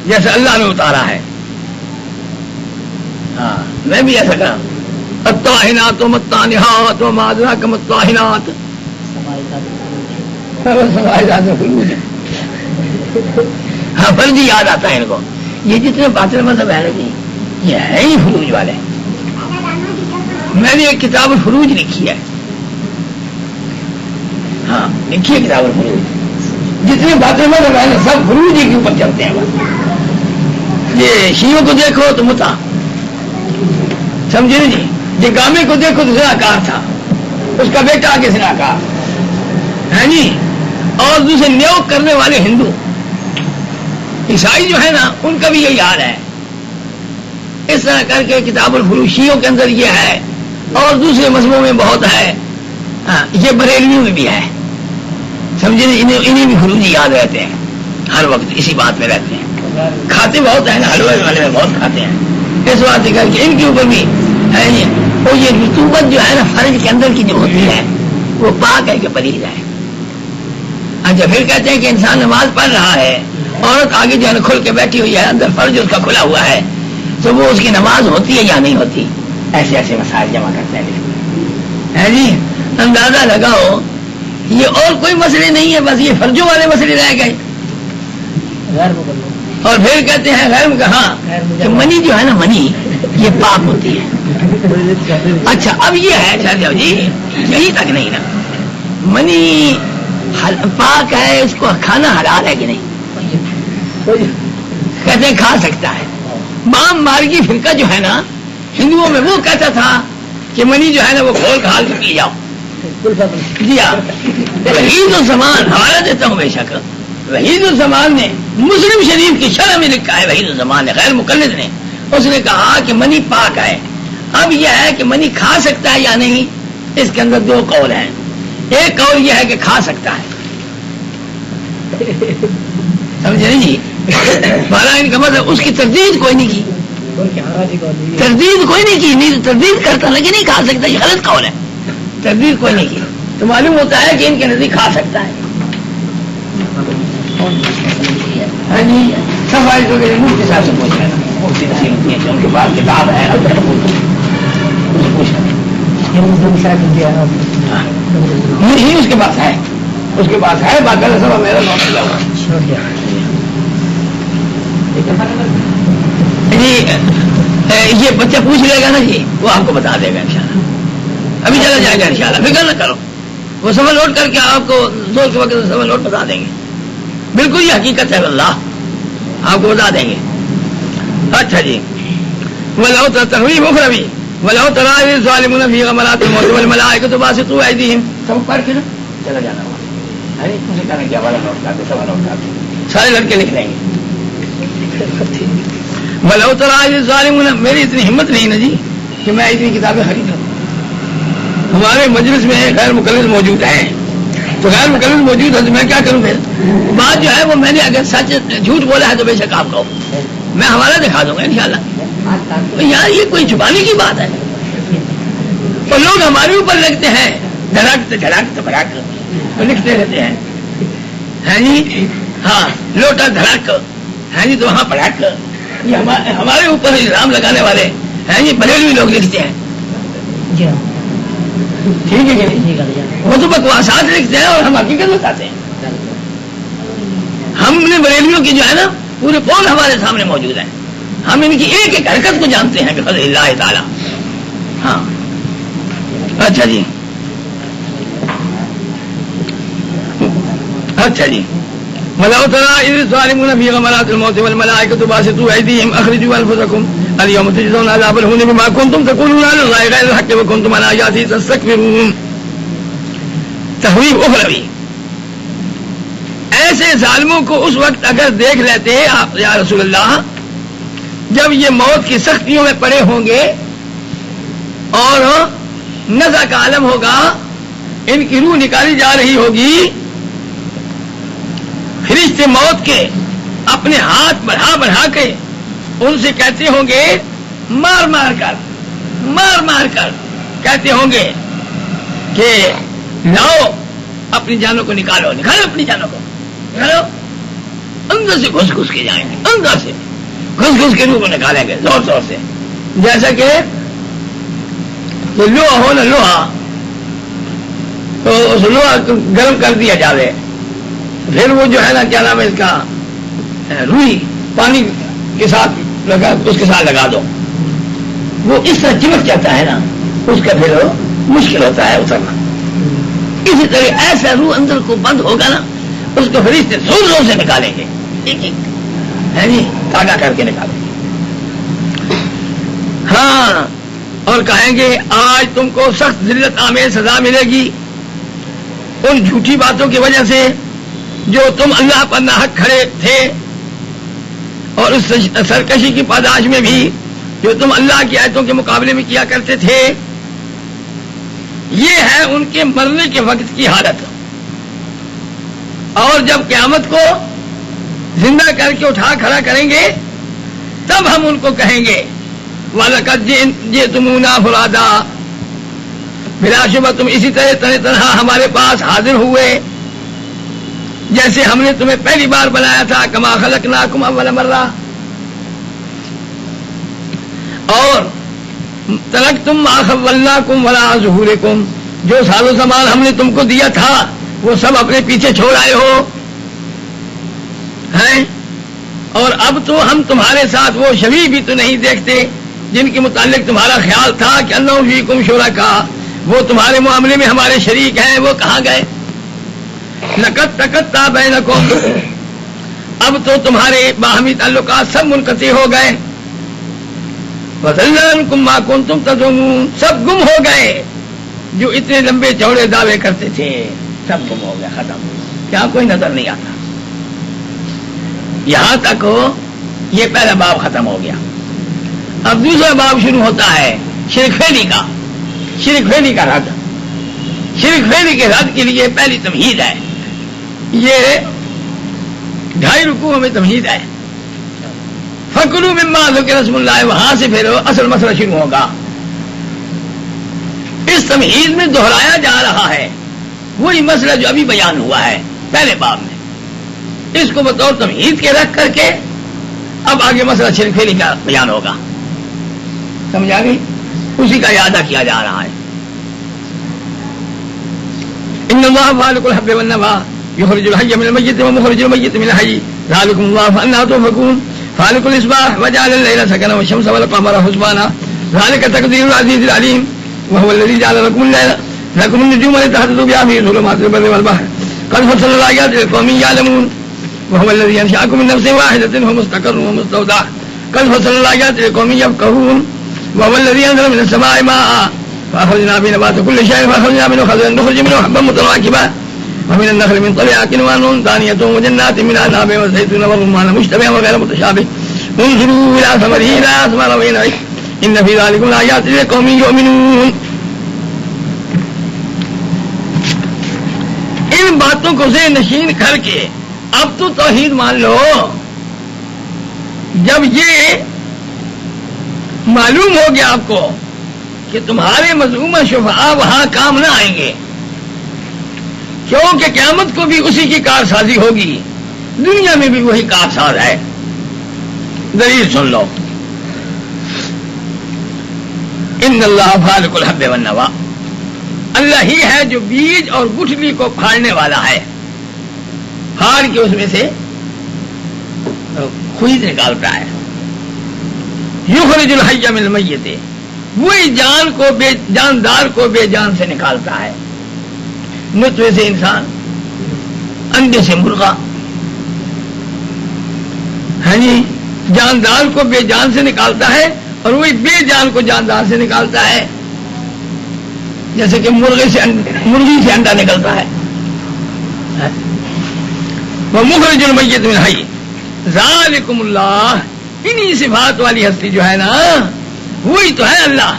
جیسے اللہ نے اتارا ہے. ہاں، میں بھی ایسا کلام. الطاحنات والطانحات وما ادراک ما الطاحنات، ہاں فرضی یاد آتا ہے ان کو. یہ جتنے باطل مذہب ہے نا جی، یہ ہے ہی فروج والے. میں نے ایک کتاب الفروج لکھی ہے، ہاں لکھی ہے کتاب الفروج. جتنے باطل مذہب ہے نا سب فروج ہی کے اوپر چلتے ہیں. یہ شیعوں کو دیکھو تو متا، سمجھے جی. یہ گامے کو دیکھو تو زناکار تھا، اس کا بیٹا آگے زناکار ہے جی. اور دوسرے نیوک کرنے والے ہندو، عیسائی جو ہے نا ان کا بھی یہی حال ہے. اس طرح کر کے کتاب الفروج شیعوں کے اندر یہ ہے اور دوسرے مذہبوں میں بہت ہے. یہ بریلویوں میں بھی ہے، سمجھے. انہیں بھی فروجی یاد رہتے ہیں، ہر وقت اسی بات میں رہتے ہیں. کھاتے بہت ہیں نا، حلوے والے میں بہت کھاتے ہیں. اس بات کر کے ان کے اوپر بھی ہے. اور یہ رطوبت جو ہے نا فرج کے اندر کی جو ہوتی ہے وہ پاک ہے کہ پلیز ہے. اچھا پھر کہتے ہیں کہ انسان نماز پڑھ رہا ہے عورت آگے جو ہے کھل کے بیٹھی ہوئی ہے, اندر فرج اس کا کھلا ہوا ہے, تو وہ اس کی نماز ہوتی ہے یا نہیں ہوتی؟ ایسے ایسے مسائل جمع کرتے ہیں جی. اندازہ لگاؤ یہ اور کوئی مسئلے نہیں ہے, بس یہ فرجوں والے مسئلے رہ گئے. اور پھر کہتے ہیں غیر ہاں کہ منی جو ہے نا, منی یہ پاک ہوتی ہے. اچھا اب یہ ہے چاہتے ہو جی یہی تک نہیں نا, منی پاک ہے, اس کو کھانا حلال ہے کہ نہیں؟ کہتے ہیں کھا سکتا ہے. بام مارگی فرقہ جو ہے نا ہندوؤں میں, وہ کہتا تھا کہ منی جو ہے نا وہ کھول کھال کے پی جاؤ. جی ہاں, وحید الزمان حوالہ دیتا ہوں بے شک, وحید الزمان نے مسلم شریف کی شرح میں لکھا ہے, وحید الزمان نے غیر مقلد نے, اس نے کہا کہ منی پاک ہے. اب یہ ہے کہ منی کھا سکتا ہے یا نہیں, اس کے اندر دو قول ہیں. ایک قول یہ ہے کہ کھا سکتا ہے, سمجھے نہیں جی, بارہ ان کا مطلب اس کی تردید کوئی نہیں کی, تردید کوئی نہیں کی, نہیں تردید کرتا لیکن نہیں کھا سکتا, یہ غلط قول ہے, تردید کوئی نہیں کی. تو معلوم ہوتا ہے کہ ان کے نزدیک کھا سکتا ہے. ہاں جی, صفائی مفتی صاحب سے پوچھ لینا, مفتی نصیر الدین ان کے پاس کتاب ہے, نہیں اس کے پاس ہے, اس کے پاس ہے, باقاعدہ سب میرا نام لگا ہوا جی. یہ بچہ پوچھ لے گا نا جی, وہ آپ کو بتا دے گا انشاءاللہ. ابھی چلا جائے گا انشاءاللہ, فکر نہ کرو, وہ سفر لوٹ کر کے آپ کو زور کے وقت سفر لوٹ بتا دیں گے. بالکل یہ حقیقت ہے, اللہ آپ کو بتا دیں گے. اچھا جی, ولو تحویل اخروی ولو ترى الظالمون في غمرات الموت والملائکۃ باسطوا ایدیہم, سب پڑھ کے نا چلا جانا وہاں. ارے مجھے کہنا کیا والا نوٹ کر دے, سب نوٹ کر دے, سارے لڑکے لکھ لیں گے. ولو ترى الظالمون, میری اتنی ہمت نہیں نا جی کہ میں اتنی کتابیں خریدوں. ہمارے مجلس میں غیر مقلد موجود ہیں, تو غیر مقلد موجود ہے تو میں کیا کروں؟ پھر بات جو ہے وہ میں نے اگر سچ جھوٹ بولا ہے تو بے شک آپ کہو, میں حوالہ دکھا دوں گا انشاءاللہ. یار یہ کوئی چھپانے کی بات ہے, اور لوگ ہمارے اوپر لگتے ہیں دھڑک دھڑک بھڑک, لکھتے رہتے ہیں ہے جی. ہاں لوٹا دھڑک ہے جی, تو وہاں بھڑک, یہ ہمارے اوپر الزام لگانے والے ہیں جی, بریلوی لوگ لکھتے ہیں. ٹھیک ہے کہ نہیں, وہ تو بکواسات لکھتے ہیں اور ہم حقیقت بتاتے ہیں. ہم نے بریلیوں کی جو ہے نا پورے پول ہمارے سامنے موجود ہیں, ہم ان کی ایک ایک حرکت کو جانتے ہیں بفضل اللہ تعالی. ہاں اچھا جی, اچھا جی. ولو ترى إذ الظالمون في غمرات الموت والملائكة باسطوا أيديهم أخرجوا أنفسكم اليوم تجزون عذاب الهون بما كنتم تقولون على الله غير الحق وكنتم عن آياته تستكبرون. تحویل اخروی, ایسے ظالموں کو اس وقت اگر دیکھ لیتے آپ یا رسول اللہ جب یہ موت کی سختیوں میں پڑے ہوں گے اور نزع کا عالم ہوگا, ان کی روح نکالی جا رہی ہوگی, فرشتے موت کے اپنے ہاتھ بڑھا کے ان سے کہتے ہوں گے, مار مار کر کہتے ہوں گے کہ لاؤ اپنی جانوں کو نکالو اپنی جانوں کو نکالو. اندر سے گھس کے جائیں گے, اندر سے گھس کے روح کو نکالیں گے زور سے, جیسا کہ لوہا ہو نا لوہا, تو اس لوہا کو گرم کر دیا جاوے, پھر وہ جو ہے نا کیا نام ہے اس کا, روئی پانی کے ساتھ اس کے ساتھ لگا دو, وہ اس طرح چمک جاتا ہے نا, اس کا پھر مشکل ہوتا ہے اترنا. اسی طرح ایسا روح اندر کو بند ہوگا نا, اس کو فرشتے زور سے نکالیں گے, ایک ہے جی تاگا کر کے نکالیں گے. ہاں, اور کہیں گے آج تم کو سخت ذلت آمیز سزا ملے گی ان جھوٹی باتوں کی وجہ سے جو تم اللہ پر ناحق کھڑے تھے, اور اس سرکشی کی پاداش میں بھی جو تم اللہ کی آیتوں کے مقابلے میں کیا کرتے تھے. یہ ہے ان کے مرنے کے وقت کی حالت. اور جب قیامت کو زندہ کر کے اٹھا کھڑا کریں گے تب ہم ان کو کہیں گے وَلَقَدْ جِئْتُمُونَا فُرَادًا, بلا شبہ تم اسی طرح ہمارے پاس حاضر ہوئے. جیسے ہم نے تمہیں پہلی بار بنایا تھا، کما خلقناکم اول مرہ. اور ترکتم ما خولناکم وراء ظہورکم، جو سال و زمان ہم نے تم کو دیا تھا وہ سب اپنے پیچھے چھوڑ آئے ہو ہیں. اور اب تو ہم تمہارے ساتھ وہ شبیہ بھی تو نہیں دیکھتے جن کے متعلق تمہارا خیال تھا کہ انہم فیکم شرکاء، وہ تمہارے معاملے میں ہمارے شریک ہیں، وہ کہاں گئے؟ لقد تقطع بینکم، اب تو تمہارے باہمی تعلقات سب منقطع ہو گئے. وضل عنکم ما کنتم تزعمون، سب گم ہو گئے جو اتنے لمبے چوڑے دعوے کرتے تھے، سب گم ہو گیا، ختم، کیا کوئی نظر نہیں آتا. یہاں تک یہ پہلا باب ختم ہو گیا. اب دوسرا باب شروع ہوتا ہے شرک فعلی کا. شرک فعلی کا رد، شرک فعلی کے رد کے لیے پہلی تمہید ہے. یہ 2.5 رکوع میں تمہید ہے. فَكُلُوا مِمَّا ذُكِرَ اسْمُ اللَّهِ، وہاں سے پھر اصل مسئلہ شروع ہوگا. اس تمہید میں دہرایا جا رہا ہے وہی مسئلہ جو ابھی بیان ہوا ہے پہلے باب میں. اس کو بطور تمہید کے رکھ کر کے اب آگے مسئلہ شرک فعلی کا بیان ہوگا. سمجھا گئی؟ اسی کا اعادہ کیا جا رہا ہے. ان اللہ فالق الحب والنوى يخرج الحي من الميت ومخرج الميت من الحي ذلكم الله فأنى تؤفكون فالق الإصباح وجعل الليل سكنا والشمس والقمر حسبانا ذلك تقدير العزيز العليم وهو الذي جعل لكم النجوم لتهتدوا بها في ظلمات البر والبحر قد فصل الآيات لقوم يعلمون وهو الذي أنشأكم من نفس واحدة وهو مستقر ومستودع قد فصل الآيات لقوم يفقهون وهو الذي أنزل من السماء ماء فأخرجنا به نبات كل شيء فأخرجنا منه خضرا نخرج منه حبا متراكبا ومن النخل من طلعها كنوان دانية وجنات من أعناب والزيتون والرمان مشتبها وغير متشابه انظروا إلى ثمره إذا أثمر وينعم إن في ذلك لآيات لقوم يؤمنون. ان باتوں کو ذہن نشین کر کے اب تو توحید مان لو. جب یہ معلوم ہو گیا آپ کو کہ تمہارے مظلومہ شفعاء وہاں کام نہ آئیں گے، کیونکہ قیامت کو بھی اسی کی کارسازی ہوگی، دنیا میں بھی وہی کارساز ہے. دلیل سن لو. ان اللہ فالق الحب والنوى، اللہ ہی ہے جو بیج اور گٹھلی کو پھاڑنے والا ہے. پھاڑ کے اس میں سے خود نکالتا ہے. یخرج الحی من المیت، وہی جان کو جاندار کو بے جان سے نکالتا ہے. نطفے سے انسان، انڈے سے مرغا، ہاں جی، جاندار کو بے جان سے نکالتا ہے اور وہی بے جان کو جاندار سے نکالتا ہے. جیسے کہ مرغی سے انڈا نکلتا ہے. وہ مخرج المیت من الحی ذالکم اللہ، انہی صفات والی ہستی جو ہے نا وہی تو ہے اللہ.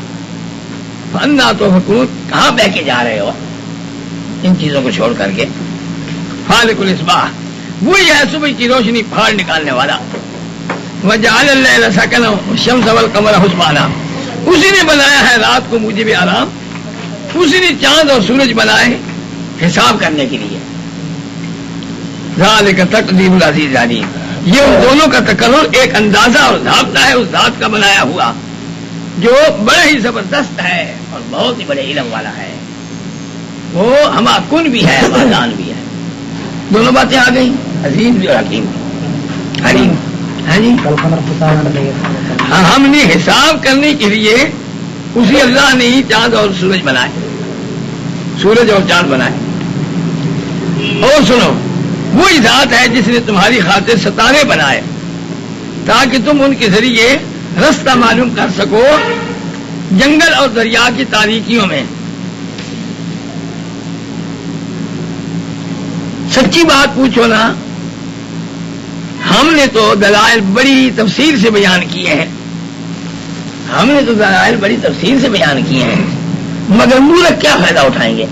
فانا تؤفکون، کہاں بہ کے جا رہے ہو ان چیزوں کو چھوڑ کر کے. فالق الاصباح، وہی ہے صبح کی روشنی پھاڑ نکالنے والا. وجعل اللیل سکنا والشمس والقمر حسبانا، اسی نے بنایا ہے رات کو موجب آرام، اسی نے چاند اور سورج بنائے حساب کرنے کے لیے. ذالک تقدیر العزیز العلیم، یہ ان دونوں کا تقرر ایک اندازہ اور ضابطہ ہے اس ذات کا بنایا ہوا جو بڑا ہی زبردست ہے اور بہت ہی بڑے علم والا ہے. وہ ہما کن بھی ہے، ہما دان بھی ہے. دونوں باتیں آ گئی، عزیز بھی اور حکیم بھی. حلیم، ہاں جی. ہاں، ہم نے حساب کرنے کے لیے اسی اللہ نے ہی چاند اور سورج بنائے، سورج اور چاند بنائے. اور سنو، وہی ذات ہے جس نے تمہاری خاطر ستارے بنائے تاکہ تم ان کے ذریعے رستہ معلوم کر سکو جنگل اور دریا کی تاریکیوں میں. سچی بات پوچھو نا، ہم نے تو دلائل بڑی تفصیل سے بیان کیے ہیں، ہم نے تو دلائل بڑی تفصیل سے بیان کیے ہیں، مگر مورخ کیا فائدہ اٹھائیں گے؟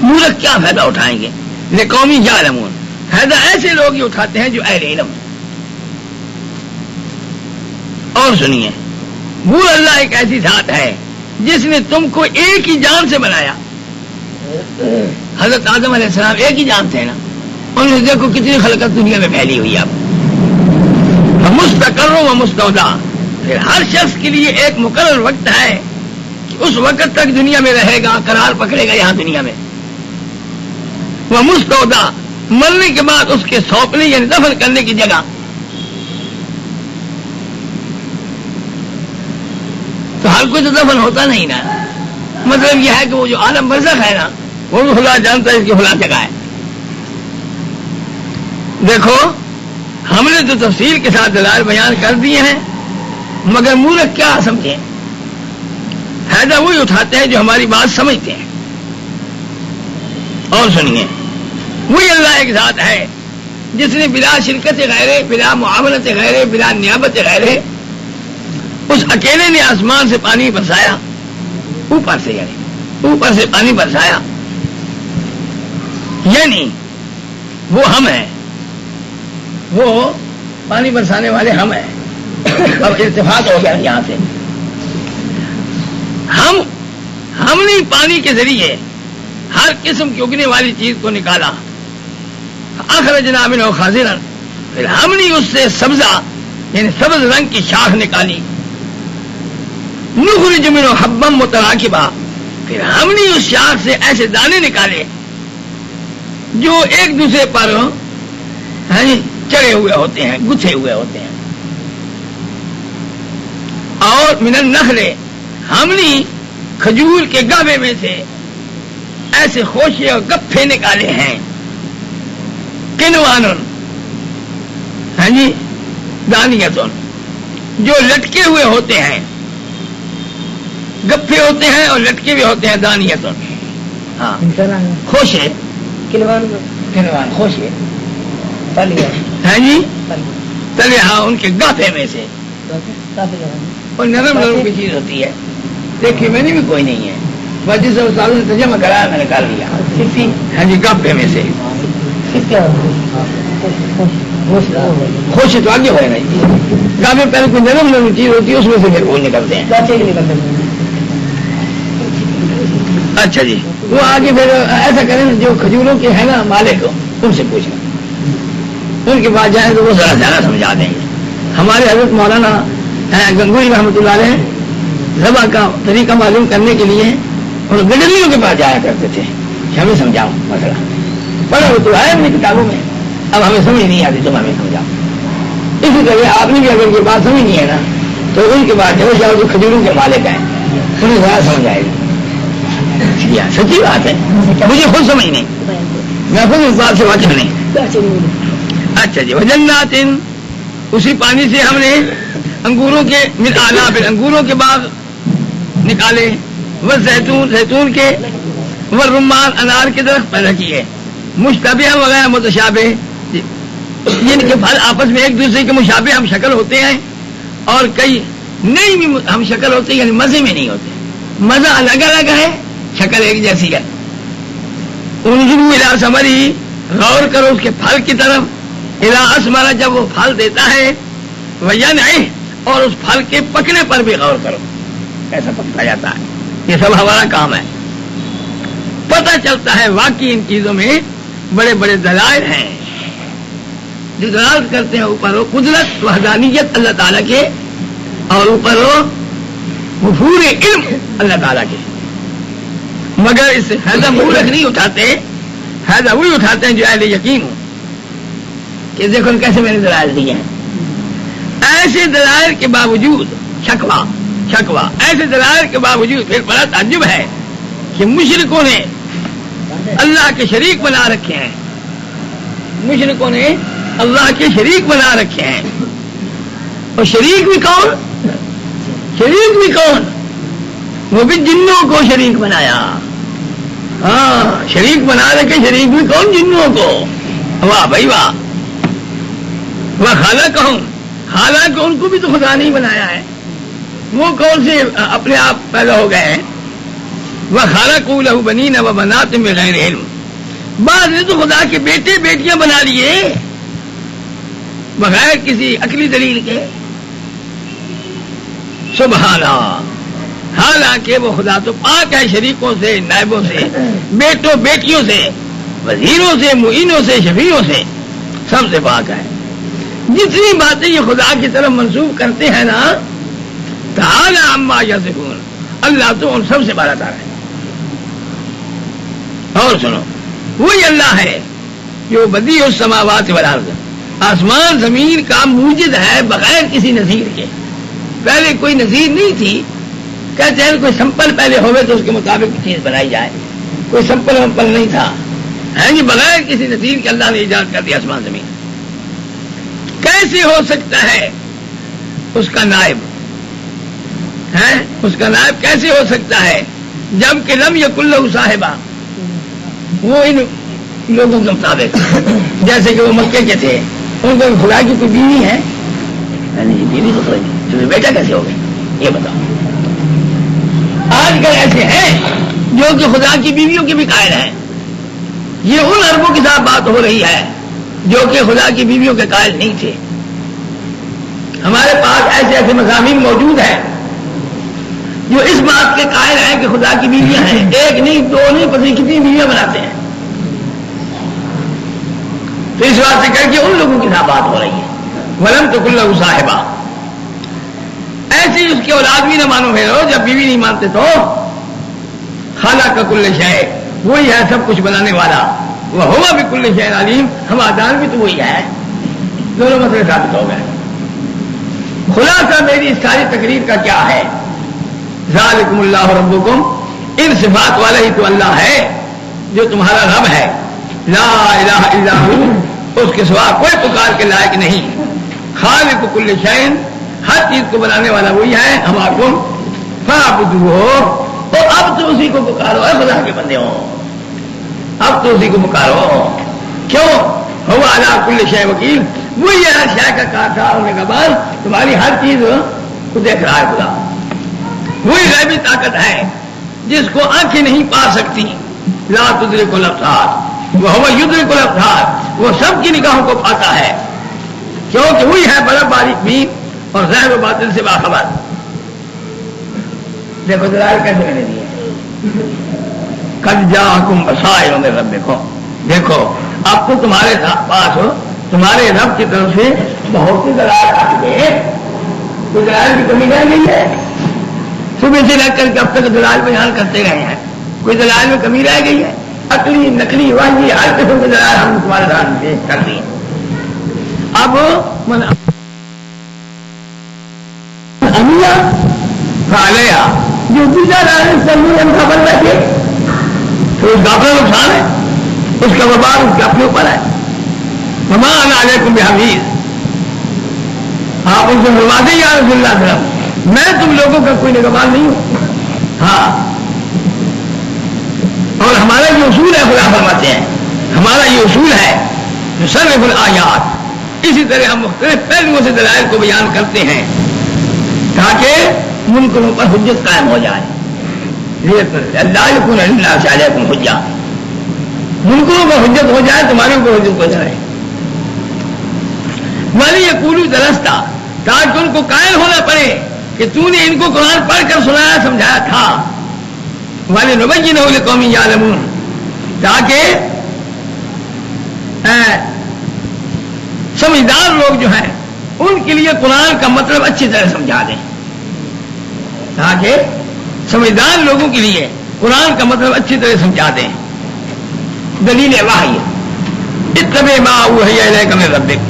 مورخ کیا فائدہ اٹھائیں گے؟ لقوم یعلمون، فائدہ ایسے لوگ ہی اٹھاتے ہیں جو اہل علم. اور سنیے، وہ اللہ ایک ایسی ذات ہے جس نے تم کو ایک ہی جان سے بنایا. حضرت آدم علیہ السلام ایک ہی جان تھے نا. انہوں نے دیکھو کتنی خلقت دنیا میں پھیلی ہوئی ہے. اب مستقر و مستودع، پھر ہر شخص کے لیے ایک مقرر وقت ہے کہ اس وقت تک دنیا میں رہے گا، قرار پکڑے گا یہاں دنیا میں. وہ مستودع، مرنے کے بعد اس کے سونپنے یعنی دفن کرنے کی جگہ. تو ہر کوئی تو دفن ہوتا نہیں نا. مطلب یہ ہے کہ وہ جو عالم برزخ ہے نا، وہ بھی خدا جانتا ہے اس کی خلا جگہ ہے. دیکھو ہم نے تو تفصیل کے ساتھ دلائل بیان کر دیے ہیں، مگر مورخ کیا سمجھیں؟ فائدہ وہی اٹھاتے ہیں جو ہماری بات سمجھتے ہیں. اور سنیے، وہی اللہ ایک ذات ہے جس نے بلا شرکت غیرے، بلا معاونت غیرے، بلا نیابت غیرے اس اکیلے نے آسمان سے پانی برسایا، اوپر سے یعنی اوپر سے پانی برسایا، یعنی وہ ہم ہیں، وہ پانی برسانے والے ہم ہیں. اب اتفاق ہو گیا یہاں سے. ہم نے پانی کے ذریعے ہر قسم کی اگنے والی چیز کو نکالا. اخرجنا منہ خاضرا، پھر ہم نے اس سے سبزہ یعنی سبز رنگ کی شاخ نکالی. نخرج منہ حبا متراکبا، پھر ہم نے اس شاخ سے ایسے دانے نکالے جو ایک دوسرے پر چڑھے ہوئے ہوتے ہیں، گتھے ہوئے ہوتے ہیں. اور من النخل، ہم نے کھجور کے گابے میں سے ایسے خوشے اور گپھے نکالے ہیں. کنوان دانیتن، جو لٹکے ہوئے ہوتے ہیں، گپھے ہوتے ہیں اور لٹکے ہوئے ہوتے ہیں. دانیتن ہاں خوشے، کنوان خوشے تلے، ہاں ان کے گاپے میں سے. اور نرم نرم کی چیز ہوتی ہے. دیکھیے میں نے بھی کوئی نہیں ہے، بس جس استاد نے ترجمہ کرایا میں نکال لیا. ہاں جی، گاپے میں سے. خوش تو آگے ہوئے نہیں، گاپے پہلے کوئی نرم نرم چیز ہوتی ہے، اس میں سے پھر وہ نکلتے ہیں. اچھا جی، وہ آگے پھر ایسا کریں جو کھجوروں کے ہیں نا مالک، ان سے پوچھنا، ان کے پاس جائیں تو وہ ذرا زیادہ سمجھا دیں گے. ہمارے حضرت مولانا گنگوئی رحمۃ اللہ علیہ ذبح کا طریقہ معلوم کرنے کے لیے ان گڈلیوں کے پاس جایا کرتے تھے کہ ہمیں سمجھاؤ مسئلہ. پڑھا وہ تو ہے اپنی کتابوں میں، اب ہمیں سمجھ نہیں آتی تم ہمیں سمجھاؤ. اسی طرح آپ نے بھی اگر یہ بات سمجھنی ہے نا تو ان کے پاس چلے جاؤ جو کھجوروں کے مالک ہیں، انہیں ذرا سمجھ آئے گی. سچی بات ہے، مجھے خود سمجھ نہیں، میں خود اس بات سے واقف نہیں. اچھا جی، وجنات، اسی پانی سے ہم نے انگوروں کے من اعناب، انگوروں کے باغ نکالے. زیتون کے، رمان انار کے درخت پیدا کیے. مشتبہ وغیرہ متشابہ، جن کے پھل آپس میں ایک دوسرے کے مشابہ ہم شکل ہوتے ہیں، اور کئی نہیں بھی ہم شکل ہوتے ہیں، یعنی مزے میں نہیں ہوتے. مزہ الگ الگ ہے، شکل ایک جیسی ہے. انظروا الی ثمرہ، غور کرو اس کے پھل کی طرف. اذا اثمر، جب وہ پھل دیتا ہے. وینعہ، اور اس پھل کے پکنے پر بھی غور کرو، کیسا پکتا جاتا ہے. یہ سب ہمارا کام ہے. پتہ چلتا ہے واقعی ان چیزوں میں بڑے بڑے دلائل ہیں جو دلالت کرتے ہیں اوپر ہو قدرت وحدانیت اللہ تعالیٰ کے، اور اوپر ہو وفور علم اللہ تعالیٰ کے. مگر اس سے فائدہ مورخ نہیں اٹھاتے، فائدہ وہی اٹھاتے ہیں جو اہل یقین ہو کہ دیکھو کیسے میں نے دلائل دیے ہیں. ایسے دلائل کے باوجود شکوہ ایسے دلائل کے باوجود پھر بڑا تعجب ہے کہ مشرکوں نے اللہ کے شریک بنا رکھے ہیں. مشرکوں نے اللہ کے شریک بنا رکھے ہیں. اور شریک بھی کون؟ وہ بھی جنوں کو شریک بنایا. ہاں، شریک بنا رکھے. شریک بھی کون؟ جنوں کو. واہ بھائی واہ. وہ حالانکہ ان کو بھی تو خدا نہیں بنایا ہے. وہ کون سے اپنے آپ پیدا ہو گئے ہیں؟ وَخَلَقُوا لَهُ بَنِينَ وَبَنَاتٍ بِغَيْرِ عِلْمٍ، بعض نے تو خدا کے بیٹے بیٹیاں بنا لیے بغیر کسی عقلی دلیل کے. سبحان اللہ. حالانکہ وہ خدا تو پاک ہے شریکوں سے، نائبوں سے، بیٹوں بیٹیوں سے، وزیروں سے، معینوں سے، شفیعوں سے، سب سے پاک ہے. جتنی باتیں یہ خدا کی طرف منسوب کرتے ہیں نا، تعالی عما یصفون، اللہ تو ان سب سے بالاتر ہے. اور سنو، وہی اللہ ہے جو بدیع السماوات والارض، آسمان زمین کا موجد ہے بغیر کسی نظیر کے. پہلے کوئی نظیر نہیں تھی. کہتے ہیں کوئی سمپل پہلے ہوئے تو اس کے مطابق چیز بنائی جائے. کوئی سمپل ومپل نہیں تھا. ہے جی، بغیر کسی نظیر کے اللہ نے ایجاد کر دیا آسمان زمین. کیسے ہو سکتا ہے اس کا نائب؟ ہے اس کا نائب کیسے ہو سکتا ہے جبکہ لم یکن لہ صاحبہ؟ وہ ان لوگوں کے مطابق جیسے کہ وہ مکے کے تھے، ان کو خدا کی کوئی بیوی ہے؟ بیوی تو کوئی، بیٹا کیسے ہو گئے یہ بتاؤ. آج کل ایسے ہیں جو کہ خدا کی بیویوں کے بھی قائل ہیں. یہ ان عربوں کے ساتھ بات ہو رہی ہے جو کہ خدا کی بیویوں کے قائل نہیں تھے. ہمارے پاس ایسے ایسے مضامین موجود ہیں جو اس بات کے قائل ہیں کہ خدا کی بیویاں ہیں. ایک نہیں، دو نہیں، پتہ نہیں کتنی بیویاں بناتے ہیں. تو اس بات سے کر کے ان لوگوں کے ساتھ بات ہو رہی ہے. ولم تکن لہ صاحبہ، ایسی اس کی اولاد بھی نہ مانو ہے. جب بیوی نہیں مانتے تو خالق کل شیء، وہی ہے سب کچھ بنانے والا. وہ ہوا بکل شیء علیم، ہم آدان بھی تو وہی ہے. دونوں مسئلے ثابت ہو گئے. خلاصہ میری اس ساری تقریر کا کیا ہے؟ ذالکم اللہ ربکم، ان صفات والا ہی تو اللہ ہے جو تمہارا رب ہے. لا الہ الا ہو، اس کے سوا کوئی پکار کے لائق نہیں. خالق کل شیء، ہر چیز کو بنانے والا وہی ہے. ہمارکم فاعبدوہ، تو اب تو اسی کو پکارو. اے خدا کے بندے ہو، اب تو اسی کو پکارو. کیوں؟ ہوا علی کل شیء وکیل، وہی ہے شے کا کاٹا ہونے کا بعد تمہاری ہر چیز کو دیکھ رہا ہے. خدا وہی غیبی طاقت ہے جس کو آنکھیں نہیں پا سکتی. لا تدرک الابصار وہو یدرک الابصار، وہ سب کی نگاہوں کو پاتا ہے کیونکہ وہی ہے بڑا باریک بھی اور ظاہر و باطن سے باخبر. دیکھو دلائل کیسے میں نے دیے. قد جاءکم بصائر من ربکم، دیکھو اب تو تمہارے پاس تمہارے رب کی طرف سے بہت سی دلائل آ چکے ہیں. کوئی دلائل کی کمی رہ گئی ہے؟ صبح سے لگ کر کے اب تک دلائل بیان کرتے رہے ہیں. کوئی دلائل میں کمی رہ گئی ہے؟ عقلی نقلی واہی ہر قسم کے دلائل ہم تمہارے ساتھ پیش کر دیے. اب لیا جو دوسرا خبر بیٹھے تو اس کا اپنا نقصان ہے، اس کا وبال اس کے اپنے اوپر ہے. وما انا علیکم بحفیظ، آپ ان سے فرما دیں یا رسول اللہ صلی اللہ علیہ وسلم، میں تم لوگوں کا کوئی نگہبان نہیں ہوں. ہاں، اور ہمارا یہ اصول ہے، خدا فرماتے ہیں ہمارا یہ اصول ہے نصرف الآیات، اسی طرح ہم مختلف پہلوؤں سے دلائل کو بیان کرتے ہیں تاکہ منکروں پر حجت قائم ہو جائے. اللہ یکون للناس علیکم حجہ، منکروں پر حجت ہو جائے، تمہارے اوپر حجت ہو جائے. ولی یقولوا درستا، تاکہ ان کو قائل ہونا پڑے کہ تو نے ان کو قرآن پڑھ کر سنایا سمجھایا تھا. وَلِنُبَيِّنَهُ لِقَوْمٍ يَعْلَمُونَ، تاکہ سمجھدار لوگ جو ہیں ان کے لیے قرآن کا مطلب اچھی طرح سمجھا دیں. تاکہ سمجھدار لوگوں کے لیے قرآن کا مطلب اچھی طرح سمجھا دیں. دلیل وحی اتبع ما اوحی الیک من ربک،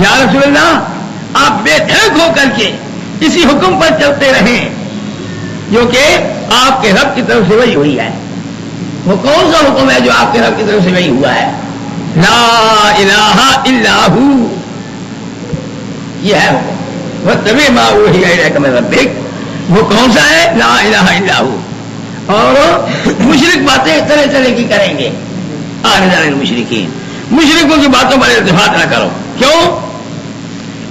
یا رسول اللہ آپ بے دھڑک ہو کر کے اسی حکم پر چلتے رہیں جو کہ آپ کے رب کی طرف سے وہی ہوئی ہے. وہ کون سا حکم ہے جو آپ کے رب کی طرف سے وہی ہوا ہے؟ لا الہ الا ہو، یہ ہے حکم. واتبع ما اوحی الیک من ربک، وہ کون سا ہے؟ لا الہ الا ہو. اور مشرک باتیں طرح طرح کی کریں گے. اعرض عن المشرکین، مشرکوں کی باتوں پر التفات نہ کرو. کیوں؟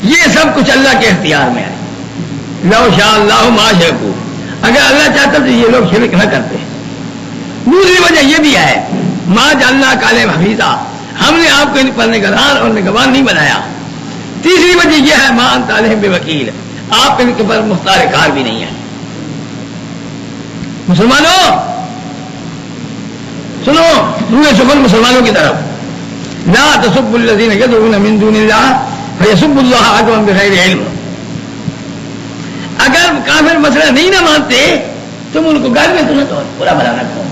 یہ سب کچھ اللہ کے اختیار میں ہے. لو شاء اللہ ما اشرکوا، اگر اللہ چاہتا تو یہ لوگ شرک نہ کرتے. دوسری وجہ یہ بھی ہے ما جعلناک علیہم حفیظا، ہم نے آپ کو ان پر نگران اور نگہبان نہیں بنایا. تیسری وجہ یہ ہے ما انت علیہم بوکیل، آپ ان کے پر مختار کار بھی نہیں ہیں. مسلمانوں سنو، روئے سکون مسلمانوں کی طرف، لا تسبوا الذین یدعون من دون اللہ فیسبوا اللہ عدوا بغیر علم. اگر کافر مسئلہ نہیں نہ مانتے تم ان کو گالیاں تو نہ دو، برا بھلا نہ کہو.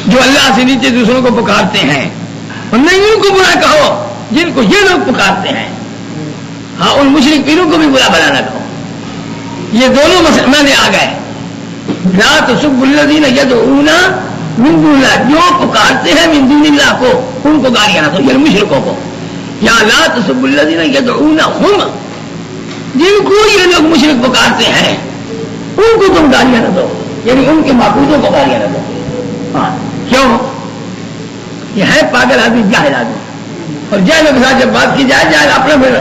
جو اللہ سے نیچے دوسروں کو پکارتے ہیں اور نہیں ان کو برا کہو جن کو یہ لوگ پکارتے ہیں. ہاں ان مشرک پیروں کو بھی برا بھلا نہ کہو. یہ دونوں مسئلے میں آ گئے. لا تسبوا الذین یدعون من دون اللہ، جو پکارتے ہیں من دون اللہ کو ان کو گالیاں نہ دو، یعنی مشرکوں کو. یا لا تسبوا الذین یدعونہم، جن کو یہ لوگ مشرک پکارتے ہیں ان کو تم گالیاں نہ دو، یعنی ان کے معبودوں کو گالیاں نہ دو. ہاں کیوں؟ یہ ہے پاگل آدمی، جاہل آدمی. اور جاہلوں کے ساتھ جب بات کی جائے جاہل اپنا پھر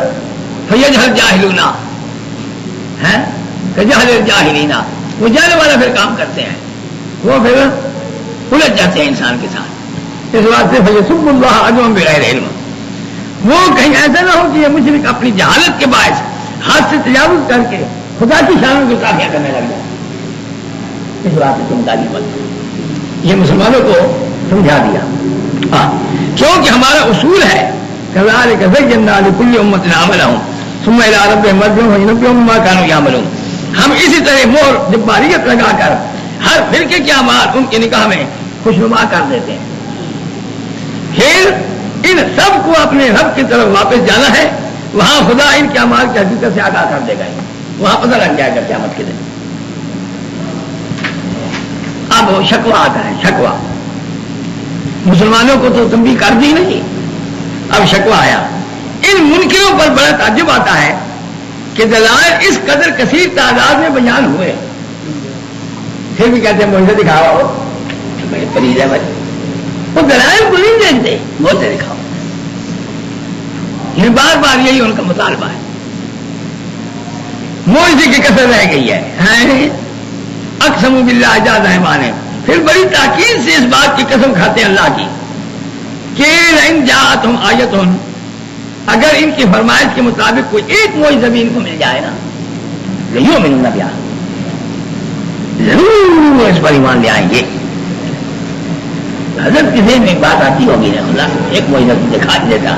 فیجہل جاہلون ہے کہ جہل الجاہلین، وہ جاہل والا پھر کام کرتے ہیں، وہ پھر الجھ جاتے ہیں انسان کے ساتھ. اس واسطے فیسب اللہ عدوا بغیر علم، وہ کہیں ایسا نہ ہو کہ یہ مشرک اپنی جہالت کے باعث ہاتھ سے تجاوز کر کے خدا کی شانوں کو کافیاں کرنے لگ جائے. اس واسطے تم گالی مت دو. یہ مسلمانوں کو سمجھا دیا. ہاں کیونکہ ہمارا اصول ہے کذالک زینا لکل امۃ عملہم ثم الی ربہم مرجعہم فینبئہم بما کانوا یعملون. ہم اسی طرح مہر جباریت لگا کر ہر فرقے کے اعمال ان کے نگاہ میں خوشنما کر دیتے ہیں. پھر ان سب کو اپنے رب کی طرف واپس جانا ہے، وہاں خدا ان کے اعمال کی حقیقت سے آگاہ کر دے گا. وہاں پتہ لگ جائے گا قیامت کے دن. اب شکوہ آتا ہے. شکوہ مسلمانوں کو تو تنبیہ کر دی نہیں، اب شکوہ آیا. ان منکروں پر بڑا تعجب آتا ہے کہ دلائل اس قدر کثیر تعداد میں بیان ہوئے، پھر بھی کہتے ہیں مجھے دکھاؤ. پریز ہے بھائی، وہ دلائل کو نہیں دیکھتے، مجھے دکھاؤ. یہ بار بار یہی ان کا مطالبہ ہے. معجزے کی کثر رہ گئی ہے. اقسم باللہ جاد ایمانہم، پھر بڑی تاکید سے اس بات کی قسم کھاتے ہیں اللہ کی کہ لئن جاءتہم آیۃ، اگر ان کی فرمائش کے مطابق کوئی ایک معجزہ بھی ان کو مل جائے نا لیؤمنون بہا، ضرور اس پر ایمان لے آئیں گے. حضرت کے ذہن میں ایک بات آتی ہوگی نا، خدا ایک معجزہ دکھا دیتا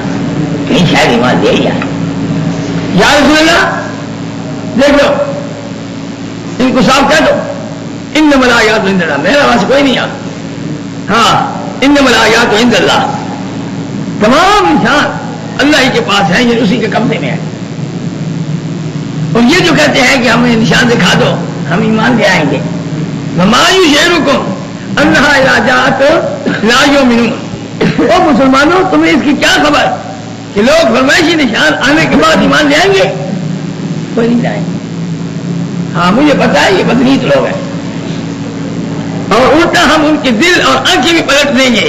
کہیں شاید ایمان دے ہی آئے. یا رسول اللہ دیکھ لو، ان کو صاف کہہ دو انما الآیات عند اللہ، میرے پاس کوئی نہیں آتا. ہاں انما الآیات عند اللہ، تمام انسان اللہ ہی کے پاس ہیں، یہ اسی کے قبضے میں ہے. اور یہ جو کہتے ہیں کہ ہمیں نشان دکھا دو ہم ایمان لے آئیں گے، وما یشعرکم انہا اذا جاءت لا یؤمنون. او مسلمانوں تمہیں اس کی کیا خبر کہ لوگ فرمائشی نشان آنے کے بعد ایمان لے آئیں گے؟ کوئی نہیں جائیں گے. ہاں مجھے پتا ہے یہ بدنیت لوگ ہیں، اور الٹا ہم ان کے دل اور آنکھیں بھی پلٹ دیں گے،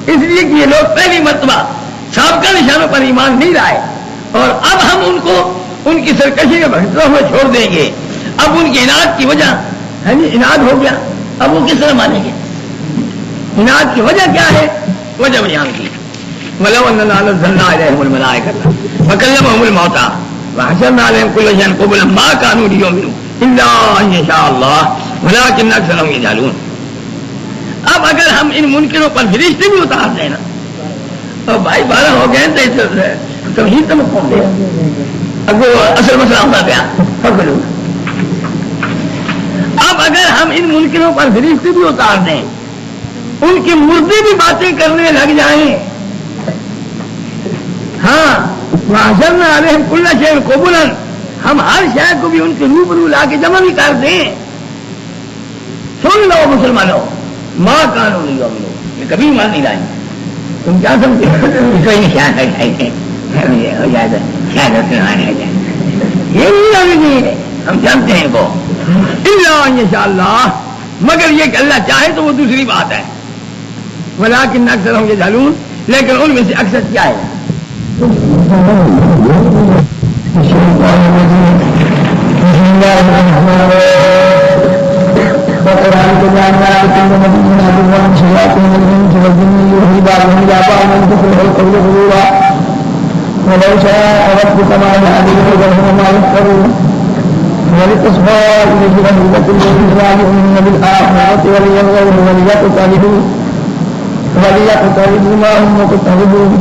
اس لیے کہ یہ لوگ پہلی مرتبہ سابقہ نشانوں پر ایمان نہیں لائے، اور اب ہم ان کو ان کی سرکشی کے بھٹکتے ہوئے چھوڑ دیں گے. اب ان کے اناد کی وجہ ہے جی اناد ہو گیا، اب وہ کس طرح مانیں گے؟ اناد کی وجہ کیا ہے؟ وجہ بیان کی. وَلَوْ أَنَّنَا نَزَّلْنَا إِلَيْهِمُ الْمَلَائِكَةَ وَكَلَّمَهُمُ الْمَوْتَى وَحَشَرْنَا عَلَيْهِمْ كُلَّ شَيْءٍ قُبُلًا مَا كَانُوا لِيُؤْمِنُوا إِلَّا أَن يَشَاءَ اللَّهُ وَلَٰكِنَّ أَكْثَرَهُمْ يَجْهَلُونَ. اب اگر ہم ان منکروں پر فرشتے بھی اتار دیں نا، تو بھائی 12 ہو گئے تو توحید تو مت دے. اب وہ اصل مسئلہ ہوتا گیا. اب اگر ہم ان منکروں پر فرشتے بھی اتار دیں، ان کی مردے بھی باتیں کرنے لگ جائیں، ہاں وَحَشَرْنَا عَلَيْهِمْ كُلَّ شَيْءٍ قُبُلًا، ہم ہر شے کو بھی ان کے روبرو لا کے جمع بھی کر دیں. سن لو مسلمانوں، ماں کانوں نہیں ہوگی، یہ کبھی ایمان نہیں لائیں. تم کیا سمجھتے ہو؟ کوئی نہیں خیال ہے ہو جائے گا، خیال ہے یہ نہیں ہوگی، ہم جانتے ہیں وہ الا ان شاء اللہ، مگر یہ کہ اللہ چاہے تو وہ دوسری بات ہے. ولکن اکثرهم یجہلون، لیکن ان میں سے اکثر کیا ہے؟ وقرآن کو جاننا کل مدینہ بن شیاطین الانس والجن یوحی بعضهم الى بعض زخرف القول غرورا ولو شاء ربك ما يهديه وما يفترون ولتصفى إليه أفئدة الذين لا يؤمنون بالآخرة وليقتربوا ما هم مقتربون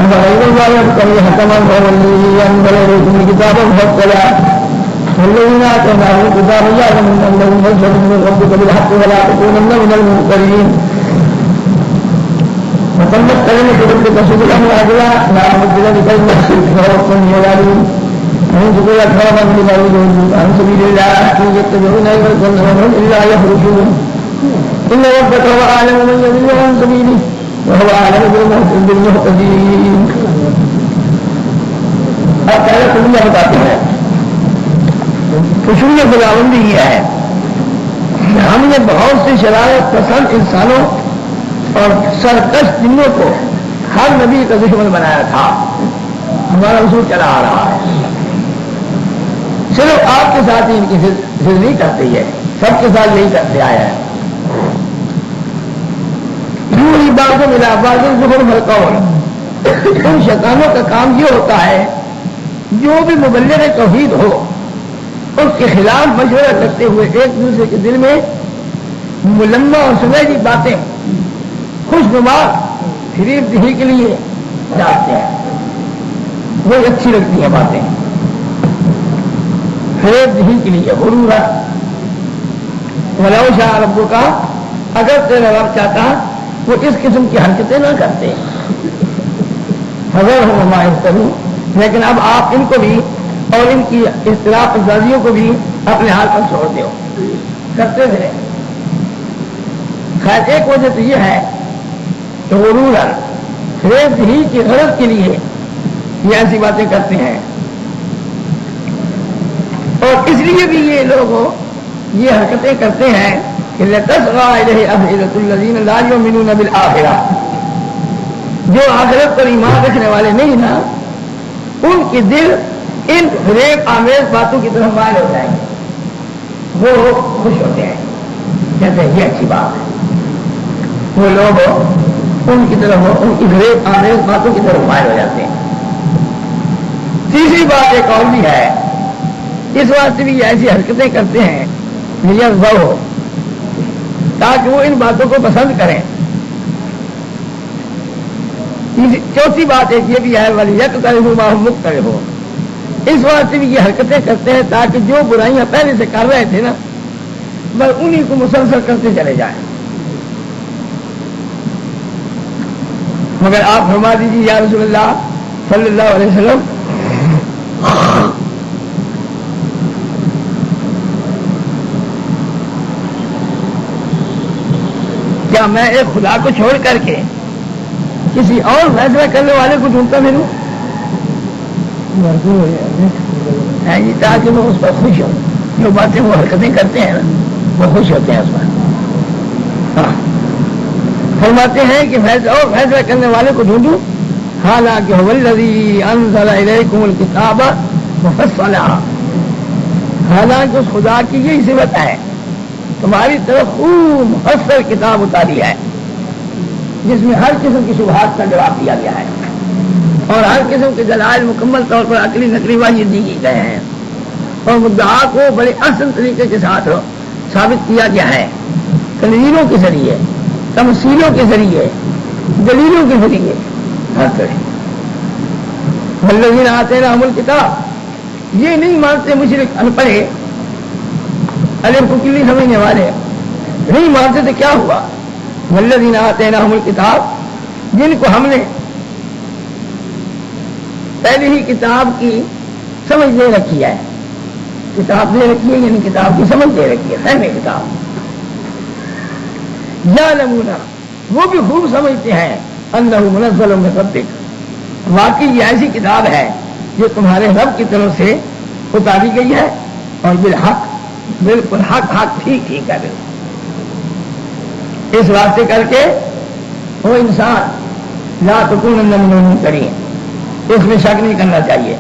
أفغير الله يبتغي حكما وهو الذي أنزل إليكم الكتاب مفصلا والذين آتيناهم الكتاب يعلمون أنه منزل من ربك بالحق ولا تكونن من الممترين وتمت كلمة ربك صدقا وعدلا لا مبدل لكلمته وهو السميع العليم وإن تطيع أكثر من يضلون عن سبيل الله إن يتبعون إلا الظن وهم إلا يخرجون إن ربك هو أعلم من يضل عن سبيله وهو أعلم بالمهتدين. اب پہلے تم یہ بتاتے ہیں خوشبو خداوندی یہ ہے ہم نے بہت سی شرائط پسند انسانوں اور سرکش جنوں کو ہر نبی کا دشمن بنایا تھا. ہمارا اصول چلا آ رہا ہے. صرف آپ کے ساتھ ہی ان کی ضد نہیں کرتی ہے, سب کے ساتھ یہی کرتے آیا ہے. یوں ہی بازو ملا بازو ظہر ملکون. ان شیطانوں کا کام یہ ہوتا ہے جو بھی مبلغ توحید ہو اس کے خلاف مشورہ کرتے ہوئے ایک دوسرے کے دل میں ملمہ اور سنہری باتیں خوشنما فریب دہی کے لیے ڈالتے ہیں. وہ اچھی لگتی ہیں باتیں فریب دہی کے لیے. غرورا ولو شاء ربک, اگر تیرا رب چاہتا وہ اس قسم کی حرکتیں نہ کرتے. حضر ہو ما یفترون, لیکن اب آپ ان کو بھی اور ان کی اختلاف ازادیوں کو بھی اپنے حال پر چھوڑ دو. کرتے تھے. خیر ایک وجہ تو یہ ہے کہ غرور فریب ہی کی غرض کے لیے یہ ایسی باتیں کرتے ہیں, اور اس لیے بھی یہ لوگ یہ حرکتیں کرتے ہیں کہ لتصغى إليه أفئدة الذين لا يؤمنون بالآخرة, جو آخرت پر ایمان رکھنے والے نہیں نا ان کے دل ان فریب آمیز باتوں کی طرف مائل ہو جائیں گے. وہ خوش ہوتے ہیں, کہتے ہیں یہ اچھی بات ہے. وہ لوگ ان کی طرف ان کی فریب آمیز باتوں کی طرف مائل ہو جاتے ہیں. تیسری بات ایک اور بھی ہے, اس واسطے بھی ایسی حرکتیں کرتے ہیں ہو تاکہ وہ ان باتوں کو پسند کریں. چوتھی بات ایک یہ بھی ہے وَلِيَقْتَرِفُوا مَا هُمْ مُقْتَرِفُونَ, اس واسطے بھی یہ حرکتیں کرتے ہیں تاکہ جو برائیاں پہلے سے کر رہے تھے نا بس انہی کو مسلسل کرتے چلے جائیں. مگر آپ فرما دیجیے یا رسول اللہ صلی اللہ علیہ وسلم, کیا میں ایک خدا کو چھوڑ کر کے کسی اور فیصلہ کرنے والے کو ڈھونڈتا پھروں؟ جی تاکہ میں اس پر خوش ہوں. جو باتیں وہ حرکتیں کرتے ہیں نا وہ خوش ہوتے ہیں اس پر. فرماتے ہیں کہ اور فیصلہ کرنے والے کو ڈھونڈوں, حالانکہ هو الذی انزل الیکم الکتاب مفصلا, حالانکہ اس خدا کی یہی صفت ہے تمہاری طرف خوب مفصل کتاب اتاری ہے جس میں ہر قسم کی شبہات کا جواب دیا گیا ہے اور ہر قسم کے دلائل مکمل طور پر عقلی نقلی واضح دی گئے ہیں اور مدعا کو بڑے احسن طریقے کے ساتھ ثابت کیا گیا ہے تنویروں کے ذریعے, تمثیلوں کے ذریعے, دلیلوں کے ذریعے, ہر طرح. والذین آتیناہم الکتاب, یہ نہیں مانتے مشرک ان پڑھے الف کو کلی سمجھنے والے نہیں مانتے تو کیا ہوا. والذین آتیناہم الکتاب, جن کو ہم نے پہلے ہی کتاب کی سمجھ دے رکھی ہے, کتاب دے رکھی ہے یعنی کتاب کی سمجھ دے رکھی ہے, فہم کتاب. یعلمون, وہ بھی خوب سمجھتے ہیں انہ منزل من ربک, واقعی یہ ایسی کتاب ہے جو تمہارے رب کی طرف سے اتاری گئی ہے اور بالحق, بالکل حق حق ٹھیک ٹھیک ہے. اس واسطے کر کے وہ انسان لا تکونن من الممترین, اس میں شک نہیں کرنا چاہیے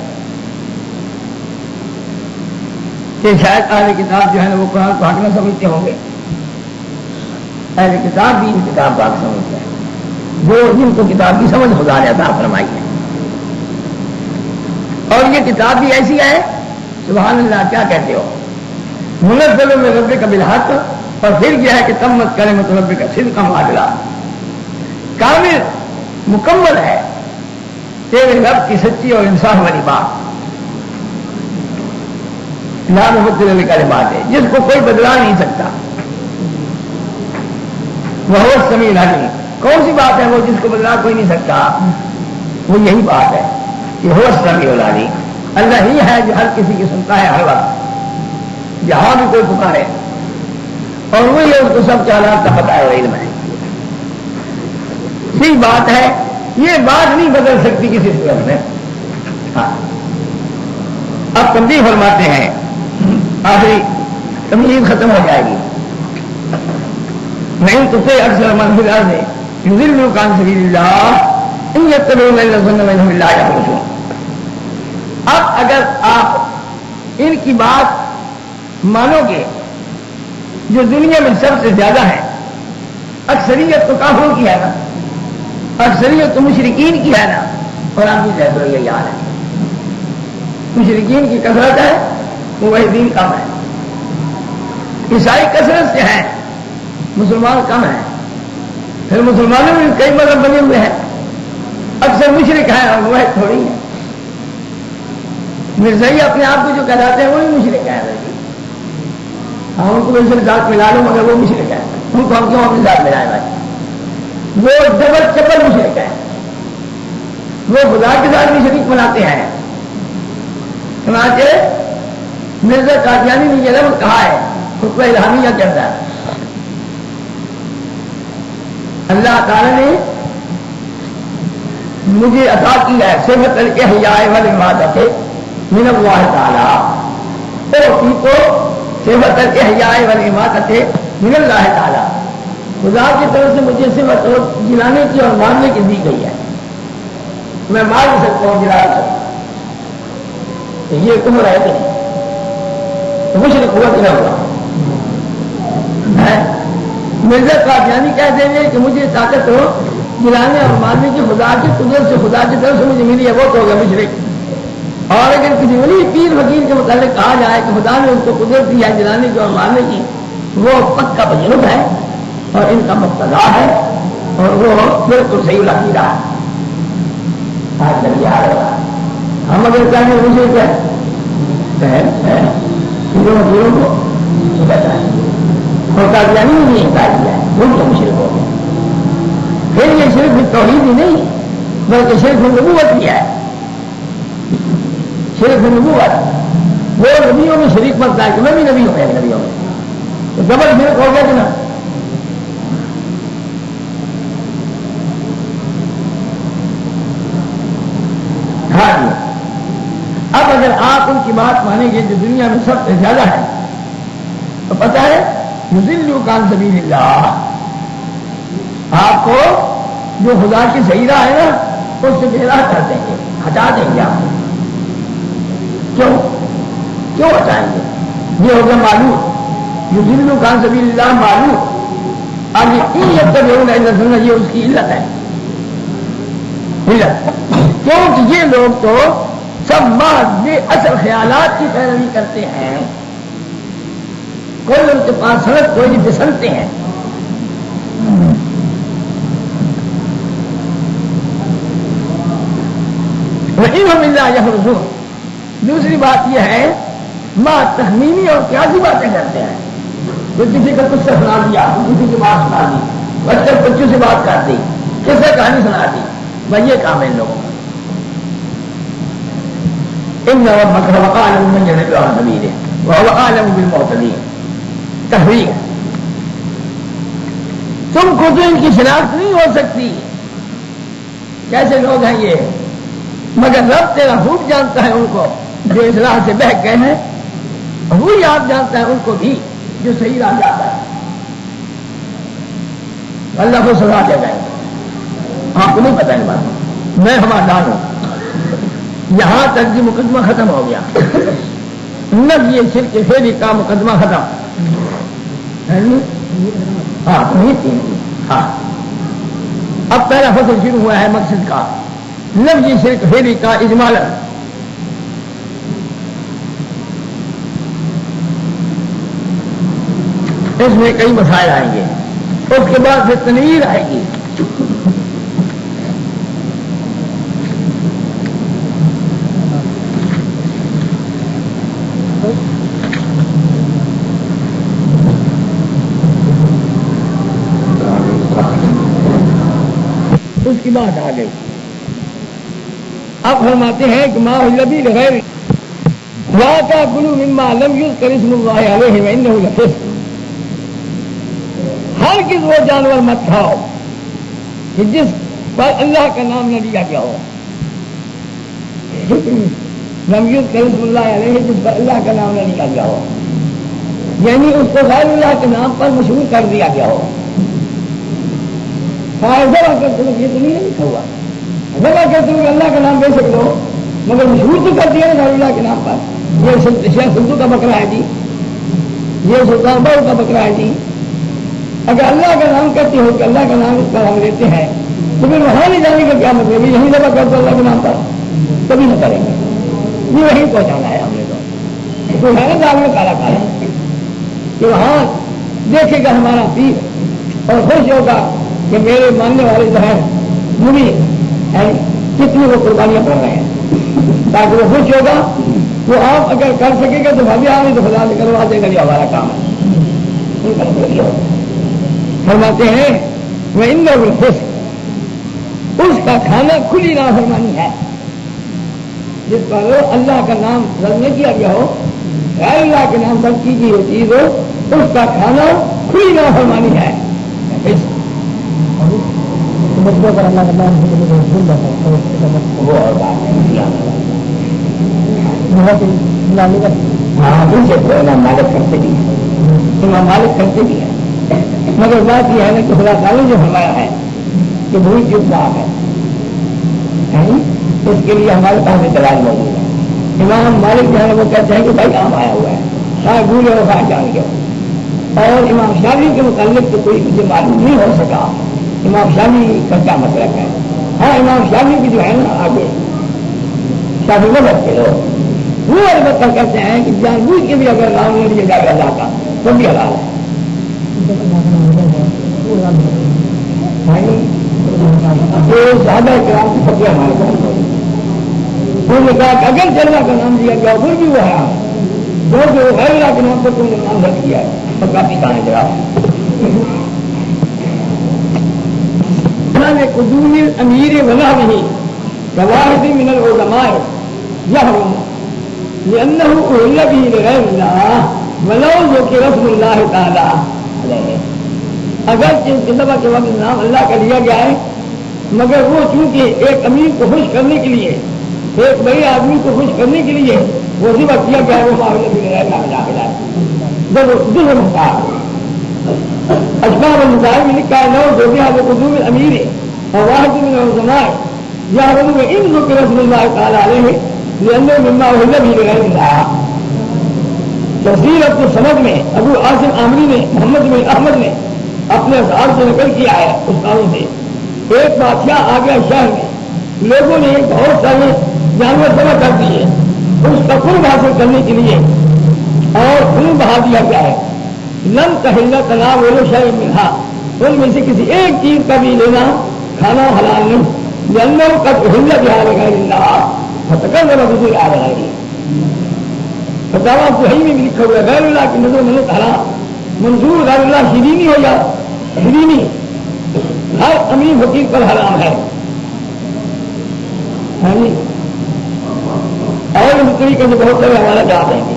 کہ شاید اہل کتاب جو ہے نا وہ قرآن کو حق نہ سمجھتے ہوں گے. اہل کتاب بھی ان کتاب کو حق سمجھتے ہیں جو جن کو کتاب کی سمجھ خدا نے عطا فرمائی ہے. اور یہ کتاب بھی ایسی ہے سبحان اللہ, کیا کہتے ہو, منزل میں رب کا بالحق، اور پھر کیا ہے کہ تمت کلمۃ رب کا صدقا وعدلا، کامل مکمل ہے تیرے رب کی سچی اور انصاف والی بات، لا مبدل لکلماتہ ہے، جس کو کوئی بدلا نہیں سکتا، وہ السمیع العلیم۔ کون سی بات ہے وہ جس کو بدلا کوئی نہیں سکتا؟ وہ یہی بات ہے کہ هو السمیع العلیم، اللہ ہی ہے جو ہر کسی کی سنتا ہے ہر وقت، جہاں بھی کوئی پکارے، اور وہی ہے اس کو سب حالات کا پتہ ہے، وہ علم ہے۔ ٹھیک بات ہے، یہ بات نہیں بدل سکتی کسی صورت میں۔ ہاں، اب تنبیہ فرماتے ہیں، آخری تمہید ختم ہو جائے گی۔ نہیں تو سے اکثر من فی الارض یضلوک عن سبیل اللہ ان یتبعون الا الظن وانہم لا یعلمون۔ اب اگر آپ ان کی بات مانو گے، جو دنیا میں سب سے زیادہ ہے، اکثریت تو کافروں کی ہے نا، اکثریت تو مشرکین کی ہے نا، اور آپ کی تو یہ یاد ہے مشرکین کی کثرت ہے، موحدین کم ہے، عیسائی کثرت سے ہیں، مسلمان کم ہیں، پھر مسلمانوں میں کئی مذہب بنے ہوئے ہیں، اکثر مشرک ہیں اور موحد تھوڑی ہیں۔ مرزائی اپنے آپ کو جو کہلاتے ہیں وہی مشرک ہیں، ہم ان کو ویسے ذات ملا لوں مگر وہ مشرک ہے، ان کو ہم کیوں اپنی ذات ملائیں بھائی؟ وہ ڈبل چپل مشرک ہے، وہ خدا کے ساتھ بھی شریک بناتے ہیں۔ چنانچہ مرزا قادیانی نے یہ لفظ کہا ہے خطبہ الہامیہ کے اندر، اللہ تعالی نے مجھے عطا کی ہے صفت الاحیاء والاماتہ من اللہ تعالی، اور کو صفت الاحیاء والاماتہ من اللہ تعالی، خدا کی طرف سے مجھے صفت جلانے کی اور مارنے کی دی گئی ہے، میں مار بھی سکتا ہوں، جلا بھی سکتا ہوں۔ یہ کفر ہے کہ نہیں؟ مشرک ہوا کہ نہ ہوا؟ مرزا قادیانی کہتے ہیں کہ مجھے طاقت ہو جلانے اور مارنے کی خدا کی قدرت سے، خدا کی طرف سے مجھے ملی ہے، وہ تو ہوگا مشرک۔ اور اگر کسی ولی پیر فقیر کے متعلق کہا جائے کہ خدا نے اس کو قدرت دی ہے جلانے کی اور مارنے کی، وہ پکا تجربہ ہے اور ان کا مقتضا ہے، اور وہ بالکل صحیح عقیدہ ہے۔ آج کل کیا رہا ہم اگر کہیں مشرک ہے پیروں کو کہتا ہے، اور قادیانی نے یہ انکار کیا ہے، وہ تو مشرک ہو گئے۔ پھر یہ صرف توحید ہی نہیں بلکہ شرک نبوت بھی ہے، شرک نبوت، وہ نبیوں میں شریک بنتا ہے کہ میں بھی نبی ہوں، نبیوں میں تو ڈبل شرک ہو گیا کہ نا۔ ہاں جی، اب اگر آپ ان کی بات مانیں گے جو دنیا میں سب سے زیادہ ہے، تو پتہ ہے یضلوک عن سبیل اللہ، آپ کو جو خدا کی صحیح راہ ہے نا اس سے بے راہ کر دیں گے، ہٹا دیں گے آپ کو۔ کیوں ہٹائیں گے؟ یہ ہوگا معلوم، یضلوک عن سبیل اللہ معلوم، اب یہ یتبعون الا الظن، یہ اس کی علت ہے، علت کیونکہ یہ لوگ تو سب محض بے اصل خیالات کی پیروی کرتے ہیں، کوئی ان کے پاس سڑک کوئی نہیں پھسلتے ہیں۔ وَإِنْهُمْ إِلَّا يَخْرُصُونَ، دوسری بات یہ ہے ماں تخمینی اور قیاسی باتیں کرتے ہیں، جو کسی کا قصہ سنا دیا، کسی کی بات سنا دی، بچے بچوں سے بات کر دی، کس سے کہانی سنا دی، بھائی یہ کام ہے ان لوگوں کا۔ إِنَّ رَبَّكَ هُوَ أَعْلَمُ بِمَن يَضِلُّ عَن سَبِيلِهِ وَهُوَ أَعْلَمُ بِالْمُهْتَدِينَ۔ تحریک، تم کو تو ان کی شناخت نہیں ہو سکتی، کیسے لوگ ہیں یہ، مگر رب تیرا خوب جانتا ہے ان کو جو اصلاح سے بہک گئے ہیں، وہی آپ جانتا ہے ان کو بھی جو صحیح راہ جاتا ہے، اللہ کو سزا دے گئے۔ آپ کو نہیں پتہ ہے بات، میں ہمارا ہوں، یہاں تک یہ مقدمہ ختم ہو گیا، نب یہ شرک فعلی کا مقدمہ ختم۔ ہاں ہاں، اب پہلا فصل شروع ہوا ہے مقصد کا، نب یہ شرک فعلی کا اجمالا۔ اس میں کئی مسائل آئیں گے. اس کے بعد پھر تنویر آئے گی. اس کی بات آ گئی. اب فرماتے ہیں کہ ما الذی غیر لا تاکلوا مما لم یذکر اسم اللہ علیہ وانہ لفسق. ہر کس وہ جانور مت کھاؤ کہ جس پر اللہ کا نام نہ لیا گیا ہو. لم یذکر اسم اللہ علیہ، جس پر اللہ کا نام نہ لیا گیا ہو، یعنی اس کو غیر اللہ کے نام پر مشہور کر دیا گیا ہو. ذرا کر تم یہ تو نہیں لکھا ہوا، ذرا کر تم اللہ کا نام دے سکتے ہو مگر مشہور تو کر دیا غیر اللہ کے نام پر. یہ شیخ سندو کا بکرا ہے جی، یہ سلطان بہو کا بکرا ہے جی. اگر اللہ کا نام کرتے ہو کہ اللہ کا نام اس پر ہم لیتے ہیں تو پھر وہاں نہیں جانے کا کیا مطلب؟ یہیں ذبح کر دو اللہ کے نام پر، کبھی نہ کریں گے. یہ وہیں پہنچانا ہے ہم نے تو ہے نا داغ میں کالا کالا کہ وہاں دیکھے گا ہمارا پیر اور خوش ہوگا کہ میرے ماننے والے جو ہیں مری کتنی وہ قربانیاں کر رہے ہیں، تاکہ وہ خوش ہوگا. وہ آپ اگر کر سکے گا تو بھابی آنے تو خدا سے کروا دے گا، یہ ہمارا کام ہے. فرماتے ہیں وہ اندر الفسق، اس کا کھانا کھلی نافرمانی ہے. جس پر اللہ کا نام رد نہ کیا گیا ہو، غیر اللہ کے نام پر کی گئی ہو چیز ہو، اس کا کھانا کھلی نافرمانی ہے. بچوں پر اللہ کا نام وہ اور بات ہے. ہاں ان سے تو امام مالک کرتے بھی ہیں، امام مالک کرتے بھی ہیں، مگر بات یہ ہے نا کہ خدا تعالیٰ جو فرمایا ہے کہ بھول چوک بات ہے، اس کے لیے ہمارے پاس دلائل موجود ہے. امام مالک جو ہے وہ کہتے ہیں کہ بھائی آم آیا ہوا ہے، خواہ بھولے ہو خواہ جان کے ہو. اور امام شافعی کے متعلق تو کوئی مجھے معلوم نہیں ہو سکا امام شافعی کا کیا مسلک ہے. ہاں امام شافعی کی جو ہے نا آگے شافعی مذہب کے لوگ وہ البتہ کہتے ہیں کہ جان بوجھ کے بھی اگر نام لے لیے جائے اللہ کا تو بھی حلال ہے. جو زیادہ کرام کی فتوی ہمارے پاس انہوں نے کہا کہ اگر جلوہ کا نام دیا گیا پھر بھی وہ ہے جو غیر اللہ کے نام پر تم نے نام رکھ کیا ہے تو کافی کہاں ہے جواب. قدوم الامیر ولا نہیں گواہد من العلماء یحرم لأنه أهل به لغیر اللہ ولو ذکر اسم اللہ تعالی علیہ. اگر ذبح کے وقت نام اللہ کا لیا گیا ہے مگر وہ چونکہ ایک امیر کو خوش کرنے کے لیے، ایک بڑے آدمی کو خوش کرنے کے لیے وہ ذبح کیا گیا ہے، وہ معاملہ بھی لغیر اللہ میں داخل ہے. دل مختار اشباب المظاہر میں لکھا ہے نو ذبح بقدوم الامیر اور واحد من العلماء یحرم ان ذکر اسم اللہ تعالی علیہ لأنه مما أهل به لغیر اللہ. تفسیر عبد الصمد میں ابو عاصم عامری نے محمد بن احمد نے اپنے اثار سے نقل کیا ہے استادوں سے. ایک بادشاہ آ گیا شہر میں، لوگوں نے بہت سارے جانور ذبح کر دیے اس کا قرب حاصل کرنے کے لیے اور خون بہا دیا گیا ہے. لم تحل تناول شیء منها، ان میں سے کسی ایک چیز کا بھی لینا کھانا حلال نہیں. لأنه قد أهل بها لغیر اللہ فتقرب بذل آ رہا ہے. فتاویٰ صحیح میں بھی لکھا ہوا غیر اللہ کی نظر میں حرام. منظور غیر اللہ شیرینی ہو یا شیرینی ہر امیر فقیر پر حرام ہے. اور اس طریقے سے بہت سارے ہمارا جواب دیں گے.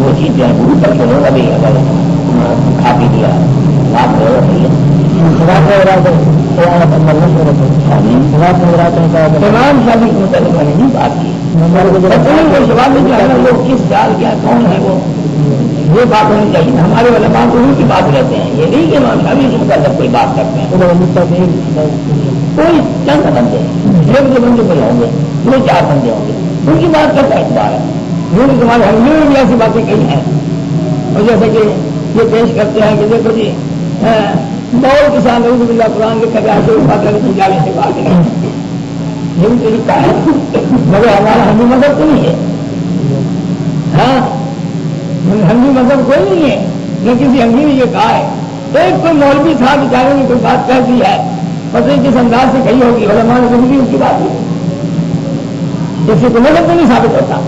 وہ چیز جو ہے بھول کر کے لوگ ابھی اگر کھا پی دیا آپ امام شافعی کے متعلق میں نے نہیں بات کی. سوال میں جو ہے نا وہ کس سال کیا کون ہے وہ یہ بات ہونی چاہیے. ہمارے علماء کو ان کی بات رہتے ہیں، یہ نہیں کہ امام شافعی کے متعلق کوئی بات کرتے ہیں. کوئی چند بندے ایک دو بندے کوئی ہوں گے، دو چار بندے ہوں گے، ان کی بات کا اعتبار ہے. تمہارے ہم نے بھی ایسی باتیں کہی ہیں. اور جیسے کہ یہ پیش کرتے ہیں کہ دیکھو جی بہت کسان لوگ اللہ قرآن لکھا گیا تو سنجاوی سے بات نہیں یہ بھی طریقہ ہے مگر ہمارا ہندو مذہب تو نہیں ہے. ہاں ہندو مذہب کوئی نہیں ہے نہ کسی ہندی نے یہ کہا ہے. ایک کوئی مولوی تھا بیچارے نے کوئی بات کہہ دی ہے پتہ نہیں کس انداز سے کہی ہوگی علماء نے زندگی ان کی بات ہے اس سے تو مذہب تو نہیں ثابت ہوتا.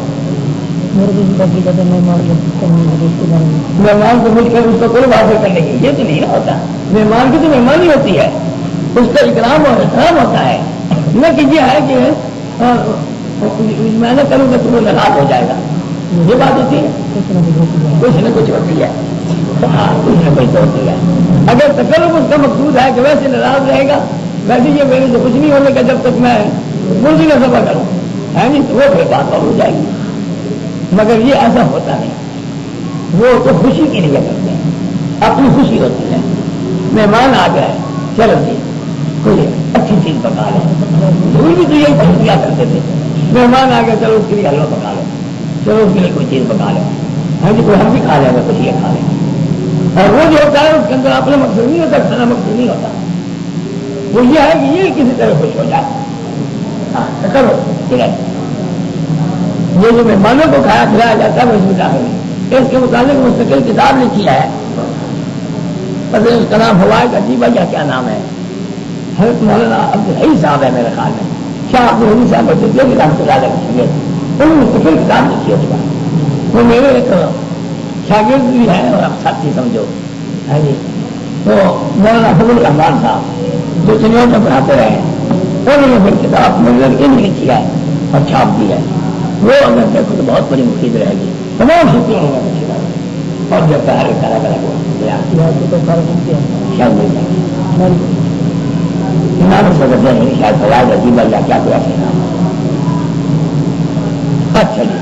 مہمان کو مل کر اس کو کوئی بات کرنے کی یہ تو نہیں ہوتا. مہمان کی تو مہمانی ہوتی ہے اس کا اکرام اور احترام ہوتا ہے نہ کہ یہ ہے کہ میں نہ کروں گا تو وہ ناراض ہو جائے گا. یہ بات ہوتی ہے کچھ نہ کچھ ہوتی ہے. ہاں کچھ نہ کچھ ہوتی ہے. اگر تکلف اس کا مقصود ہے کہ ویسے ناراض رہے گا ویسے یہ میرے سے کچھ نہیں ہونے کا جب تک میں مرضی نہ سفر کروں ہے نہیں تو وہ پھر بات ہو جائے گی. مگر یہ ایسا ہوتا نہیں. وہ تو خوشی کے لیے کرتے ہیں اپنی خوشی ہوتی ہے. مہمان آ گئے چلو جی کوئی اچھی چیز پکا لیں. وہ بھی تو یہی پسند کیا کرتے تھے. مہمان آ گیا چلو اس کے لیے حلوہ پکا لو چلو اس کے لیے کوئی چیز پکا لو. ہاں جی کوئی ہم بھی کھا لیں گے کچھ یہ کھا لیں گے. اور وہ جو ہوتا ہے اس کے اندر اپنا مقصد نہیں ہوتا اپنا مقصد نہیں ہوتا. وہ یہ ہے کہ یہ کسی طرح خوش ہو جائے. ہاں کرو ٹھیک ہے. یہ جو مہمانوں کو کھایا کھلایا جاتا ہے وہ اس میں داخل ہے. اس کے متعلق مستقل کتاب لکھی ہے پتہ اس کا نام فوائد عجیبہ یا کیا نام ہے. حضرت مولانا عبدالحی صاحب ہے میرے خیال میں شاہ عبدالحی صاحب بچے کتاب چلا رہے ہیں انہوں نے مستقل کتاب لکھی ہے. اس کا وہ میرے ایک شاگرد بھی ہے اور آپ ساتھی سمجھو ہے جی. تو مولانا فضل الرحمان صاحب جو چنیوں میں پڑھاتے رہے انہوں نے پھر کتاب میرے علم لکھی ہے اور چھاپ دی ہے. وہ اگر دیکھو تو بہت بڑی مفید رہے گی. تمام چھٹیوں میں اچھی بات اور جب ہر ایک طرح کا نام سے کرتے ہیں شاید فوائد عجیبہ یا کیا کوئی ایسے نام. اچھا جی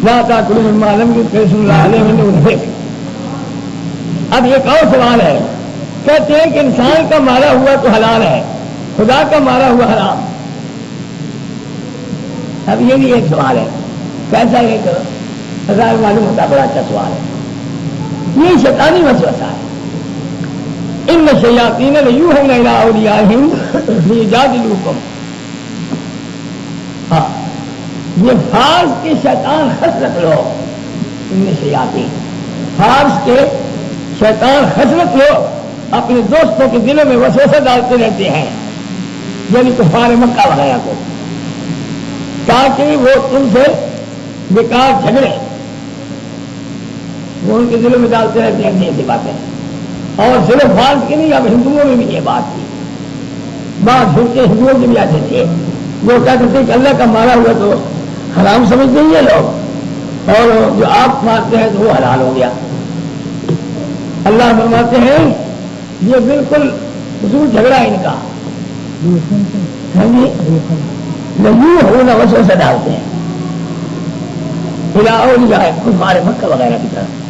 لاتا کلو معلوم کی پیسن اللہ علیہ. اب ایک اور سوال ہے. کہتے ہیں کہ انسان کا مارا ہوا تو حلال ہے خدا کا مارا ہوا حرام. اب یہ بھی ایک سوال ہے. کیسا ایک ہزار معلوم ہوتا بڑا اچھا سوال ہے. یہ شیطانی وسوسہ ہے. ان شیاطین لیوحون الی اولیاءہم لیجادلوکم. ہاں یہ فارس کے شیطان خسرت لوگ ان شیاطین فارس کے شیطان خسرت لوگ اپنے دوستوں کے دلوں میں وسوسہ ڈالتے رہتے ہیں یعنی کفار مکہ وغیرہ کو تاکہ وہ تم سے بیکار جھگڑے. وہ ان کے دلوں میں ڈالتے رہتے ہیں ایسی باتیں. اور صرف فارس کی نہیں اب ہندوؤں میں بھی یہ بات تھی. بات سن کے ہندوؤں کے بھی آتے تھے وہ کیا کرتے کہ اللہ کا مارا ہوا تو حرام سمجھتے ہیں یہ لوگ اور جو آپ مارتے ہیں تو وہ حلال ہو گیا. اللہ فرماتے ہیں یہ بالکل حضور جھگڑا ان کا نہیں ہونا وسوسہ ڈالتے ہیں کفار مکہ وغیرہ کی طرف.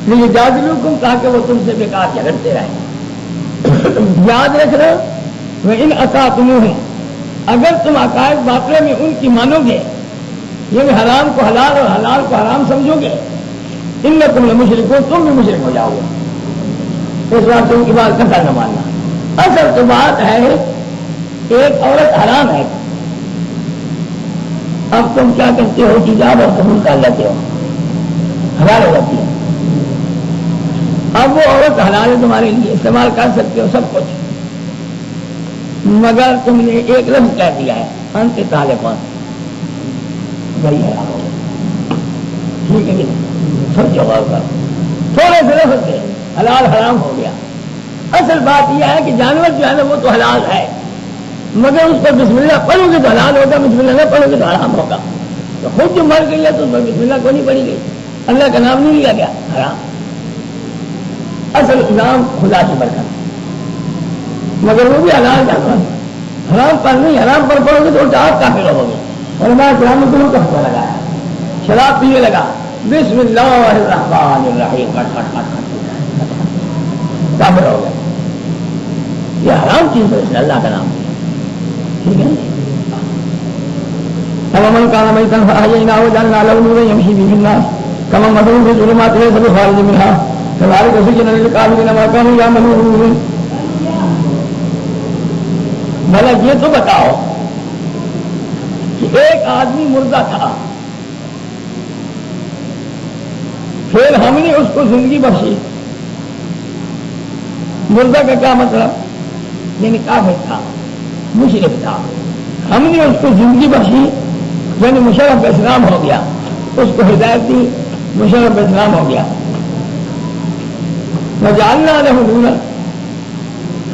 لیکن جادلوکم تاکہ وہ تم سے بیکار جھگڑتے رہے. یاد رکھنا وہ ان اطاعتموہم اگر تم عقائد باطلے میں ان کی مانو گے یعنی حرام کو حلال اور حلال کو حرام سمجھو گے انکم لمشرکون تم بھی مشرک ہو جاؤ گے. اس بات تم کی بات کتا نہ ماننا. اصل تو بات ہے ایک عورت حرام ہے. اب تم کیا کرتے ہو حجاب اور قبول کر لیتے ہو حلال ہو جاتی ہے. اب وہ عورت حلال ہے تمہارے لیے استعمال کر سکتے ہو سب کچھ مگر تم نے ایک لفظ کہہ دیا ہے انت طالقون وہی حرام ہو گیا. ٹھیک ہے کہ سوچو غور کرو تھوڑے سے لفظ سے حلال حرام ہو گیا. اصل بات یہ ہے کہ جانور جو ہے نا وہ تو حلال ہے مگر اس پر بسم اللہ پڑھو گے تو حلال ہوگا بسم اللہ نہ پڑھو گے تو حرام ہوگا. تو خود جو مر گئی ہے تو اس پر بسم اللہ کو نہیں پڑھی گئی اللہ کا نام نہیں لیا گیا حرام. اصل نام خدا کی برکت مگر وہ بھی حلال جانور. حرام پر نہیں حرام پر پڑھو گے تو آپ کافر ہو گے. اور ہمارے قرآن میں کا فتویٰ لگایا شراب پینے لگا بسم اللہ الرحمن الرحیم کافر ہو گئے. یہ حرام چیز ہے اللہ کا نام ٹھیک ہے. من كان ميتا فأحييناه وجعلنا له نورا يمشي به الناس كمن مثله في الظلمات ليس بخارج منها ہمارے کسی کے نظر کافی نماکان یا منور. بھلا یہ تو بتاؤ کہ ایک آدمی مردہ تھا، پھر ہم نے اس کو زندگی بخشی. مردہ کا کیا مطلب؟ یعنی کافر تھا، مشرک تھا، ہم نے اس کو زندگی بخشی، یعنی مشرف اسلام ہو گیا، اس کو ہدایت دی، مشرف اسلام ہو گیا. وجعلنا له نورا،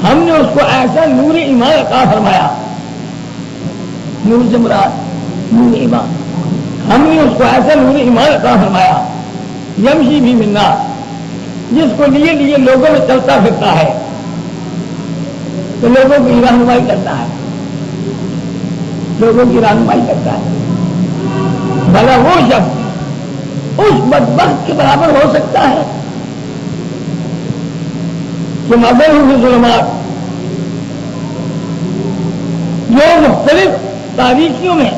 ہم نے اس کو ایسا نور ایمان عطا فرمایا. نور سے مراد نور ایمان. ہم نے اس کو ایسا نور ایمان عطا فرمایا یمشی بھی بالناس، جس کو لیے لیے لوگوں میں چلتا پھرتا ہے، تو لوگوں کی رہنمائی کرتا ہے، لوگوں کی رہنمائی کرتا ہے. بھلا وہ شخص اس بدبخت کے برابر ہو سکتا ہے کہ مدر ہو ظلمات، جو مختلف تاریکیوں میں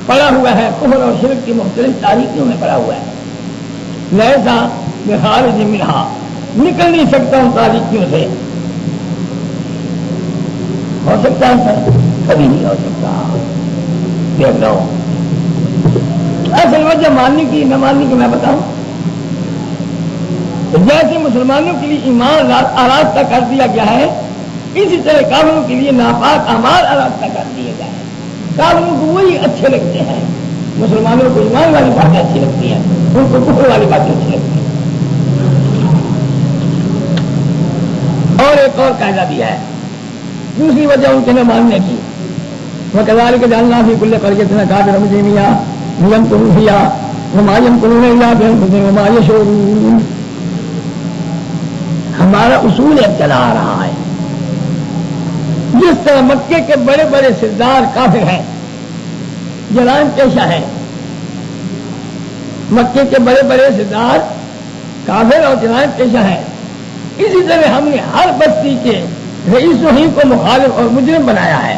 پڑا ہوا ہے، کفر اور شرک کی مختلف تاریکیوں میں پڑا ہوا ہے. لیسا بخارج منہا، نکل نہیں سکتا ان تاریکیوں سے. ہو سکتا ہے سر؟ کبھی نہیں ہو سکتا. دیکھ لو اصل وجہ ماننے کی نہ ماننے کی میں بتاؤں. جیسے مسلمانوں کے لیے ایمان آراستہ کر دیا گیا ہے، اسی طرح کافروں کے لیے ناپاک اعمال آراستہ کر دیے گئے ہیں. کافروں کو وہی اچھے لگتے ہیں، مسلمانوں کو ایمان والی باتیں اچھی لگتی ہیں، ان کو کفر والی باتیں اچھی لگتی ہیں. اور ایک اور قاعدہ بھی ہے، دوسری وجہ ان کے نہ ماننے کی. وَكَذَلِكَ جَعَلْنَا فِي كُلِّ قَرْيَةٍ أَكَابِرَ مُجْرِمِيهَا لِيَمْكُرُوا فِيهَا وَمَا يَمْكُرُونَ إِلَّا بِأَنفُسِهِمْ وَمَا يَشْعُرُونَ. ہمارا اصول ایک چلا آ رہا ہے. جس طرح مکے کے بڑے بڑے سردار کافر ہیں، جلان پیشہ ہیں، مکے کے بڑے بڑے سردار کافر اور جلان پیشہ ہیں، اسی طرح ہم نے ہر بستی کے رئیسوں ہی کو مخالف اور مجرم بنایا ہے.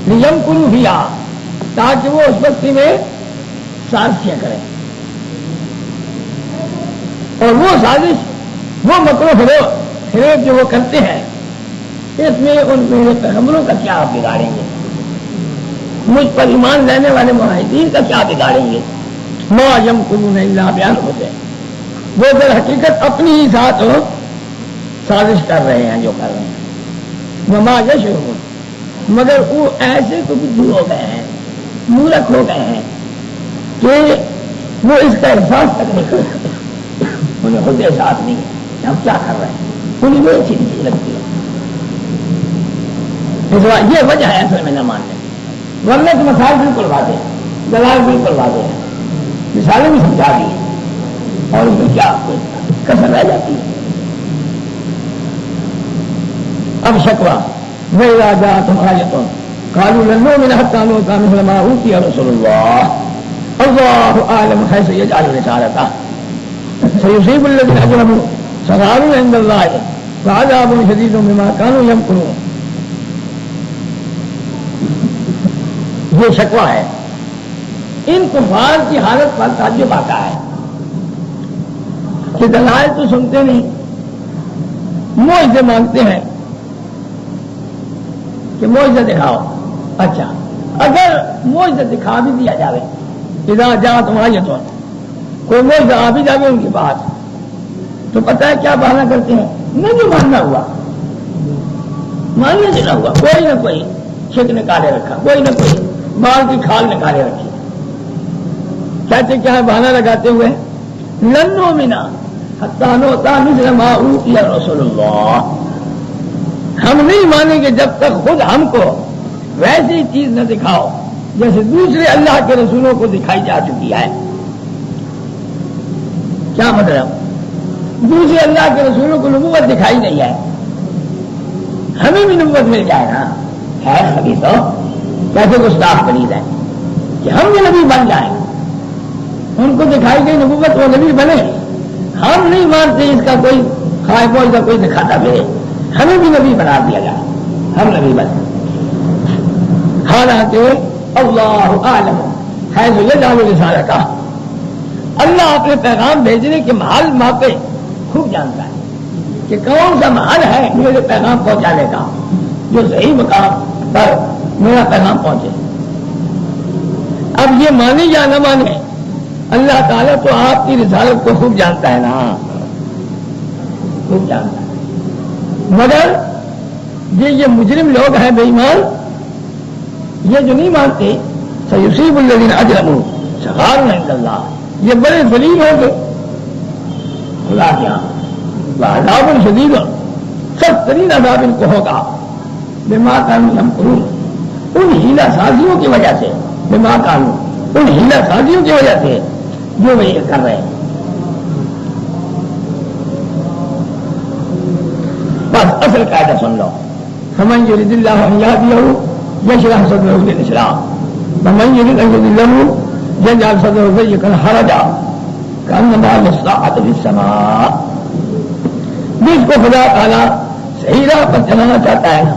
لیمکروا فیہا، تاکہ وہ اس بستی میں سازشیں کریں، اور وہ سازش، وہ مکر و فریب جو وہ کرتے ہیں، اس میں ان میرے پیغمبروں کا کیا آپ بگاڑیں گے؟ مجھ پر ایمان لینے والے معاہدین کا کیا بگاڑیں گے؟ ما یمکرون الا بانفسہم، وہ در حقیقت اپنی ہی ساتھ سازش کر رہے ہیں جو کر رہے ہیں. وما یشعرون، مگر وہ ایسے تو بدھو ہو گئے ہیں، مورکھ ہو گئے ہیں کہ وہ اس کا احساس تک نہیں کر سکتے. انہیں خود احساس نہیں ہے کہ ہم کیا کر رہے ہیں، انہیں وہ اچھی چیز لگتی ہے. یہ وجہ ہے اصل میں نہ ماننے. ورنہ تو مسائل بالکل واضح ہیں، دلائل بالکل واضح ہیں، مثالیں بھی سمجھا دی ہیں، اور اس میں کیا کسر رہ جاتی ہے. اب شکوہ وَإِذَا جَاءَتْهُمْ آيَةٌ قَالُوا لَن نُؤْمِنَ حَتَّىٰ نُؤْتَىٰ مِثْلَ مَا أُوتِيَ رُسُلُ اللَّهِ اللَّهُ أَعْلَمُ حَيْثُ يَجْعَلُ رِسَالَتَهُ سَيُصِيبُ الَّذِينَ أَجْرَمُوا صَغَارٌ عِندَ اللَّهِ وَعَذَابٌ شَدِيدٌ بِمَا كَانُوا يَمْكُرُونَ. یہ شکوہ ہے. ان کفار کی حالت پر تعجب آتا ہے کہ دلائل تو سنتے نہیں، معجزے مانگتے ہیں کہ معجزہ دکھاؤ. اچھا، اگر معجزہ دکھا بھی دیا جاوے، اذا جاءت آیۃ، کوئی معجزہ آ بھی جاوے ان کے پاس، تو پتہ ہے کیا بہانہ کرتے ہیں؟ نہیں ماننا ہوا، ماننے سے نہ ہوا، کوئی نہ کوئی چھک نکالے رکھا، کوئی نہ کوئی مال کی کھال نکالے رکھی. کہتے کیا ہے بہانہ لگاتے ہوئے؟ لن نؤمن حتی نؤتی مثل ما اوتی رسول اللہ، ہم نہیں مانیں گے جب تک خود ہم کو ویسی چیز نہ دکھاؤ جیسے دوسرے اللہ کے رسولوں کو دکھائی جا چکی ہے. کیا مطلب؟ دوسرے اللہ کے رسولوں کو نبوت دکھائی نہیں ہے، ہمیں بھی نبوت مل جائے نا. خیر ابھی تو کیسے گستاخ پلید ہے کہ ہم بھی نبی بن جائیں. ان کو دکھائی گئی نبوت، وہ نبی بنے. ہم نہیں مانتے اس کا کوئی خواہش کا کوئی دکھاتا پھرے، ہمیں بھی نبی بنا دیا جائے، ہم نبی بنے. حالانکہ اللہ عالم حیث یجعل رسالتہ، اللہ اپنے پیغام بھیجنے کے محل موقع خوب جانتا ہے کہ کون سا محل ہے میرے پیغام پہنچانے کا جو صحیح مقام پر میرا پیغام پہنچے. اب یہ مانے یا نہ مانے اللہ تعالیٰ تو آپ کی رسالت کو خوب جانتا ہے نا, خوب جانتا ہے. مگر یہ مجرم لوگ ہیں بے ایمان, یہ جو نہیں مانتے سیصیب الذین اجرموا صغار عند اللہ, یہ بڑے ذلیل ہوں گے خدا کے یہاں, عذاب شدید, سخت ترین عذاب ان کو ہوگا بما کانوا یمکرون, ان ہیلا سازیوں کی وجہ سے, بما کانوا ان ہیلا سازیوں کی وجہ سے جو وہ یہ کر رہے ہیں. بس اصل قاعدہ سن لو, فمن یرید اللہ ان یہدیہ یشرح صدرہ للاسلام ومن یرید ان یضلہ یجعل صدرہ ضیقا حرجا کانما یصعد فی السماء. جس کو خدا تعالیٰ صحیح راہ پر چلانا چاہتا ہے نا,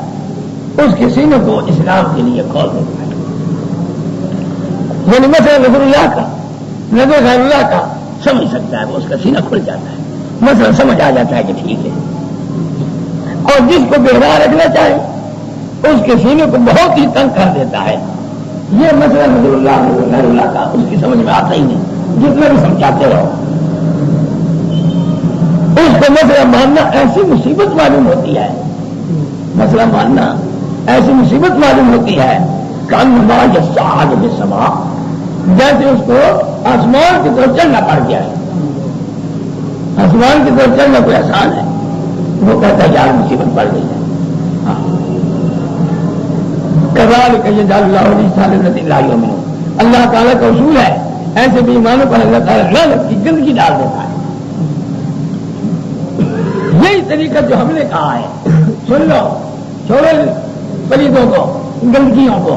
اس کے سینے کو اسلام کے لیے کھول دیتا ہے. یعنی مثلا نظر اللہ کا, نظر غیر اللہ کا سمجھ سکتا ہے, وہ اس کا سینہ کھل جاتا ہے, مثلا سمجھ آ جاتا ہے کہ ٹھیک ہے. اور جس کو بہرا رکھنا چاہے اس کے سینے کو بہت ہی تنگ کر دیتا ہے. یہ مثلا نظر اللہ نظر غیر اللہ کا اس کی سمجھ میں آتا ہی نہیں, جتنا بھی سمجھاتے رہو. اس کو مسئلہ ماننا ایسی مصیبت معلوم ہوتی ہے, مسئلہ ماننا ایسی مصیبت معلوم ہوتی ہے کانما یصعد فی السماء, جیسے اس کو آسمان کی طرف چلنا پڑ گیا ہے. آسمان کی طرف چلنا کوئی آسان ہے, وہ کہتا ہے یار مصیبت پڑ گئی ہے. کذالک یجعل اللہ للناس الذین لا یؤمنون, اللہ تعالیٰ کا اصول ہے ایسے بھی ایمانوں پر اللہ تعالیٰ لعنت کی گندگی ڈال دیتا ہے. یہی طریقہ جو ہم نے کہا ہے, سن لو, چھوڑو پلیدوں کو, گندگیوں کو,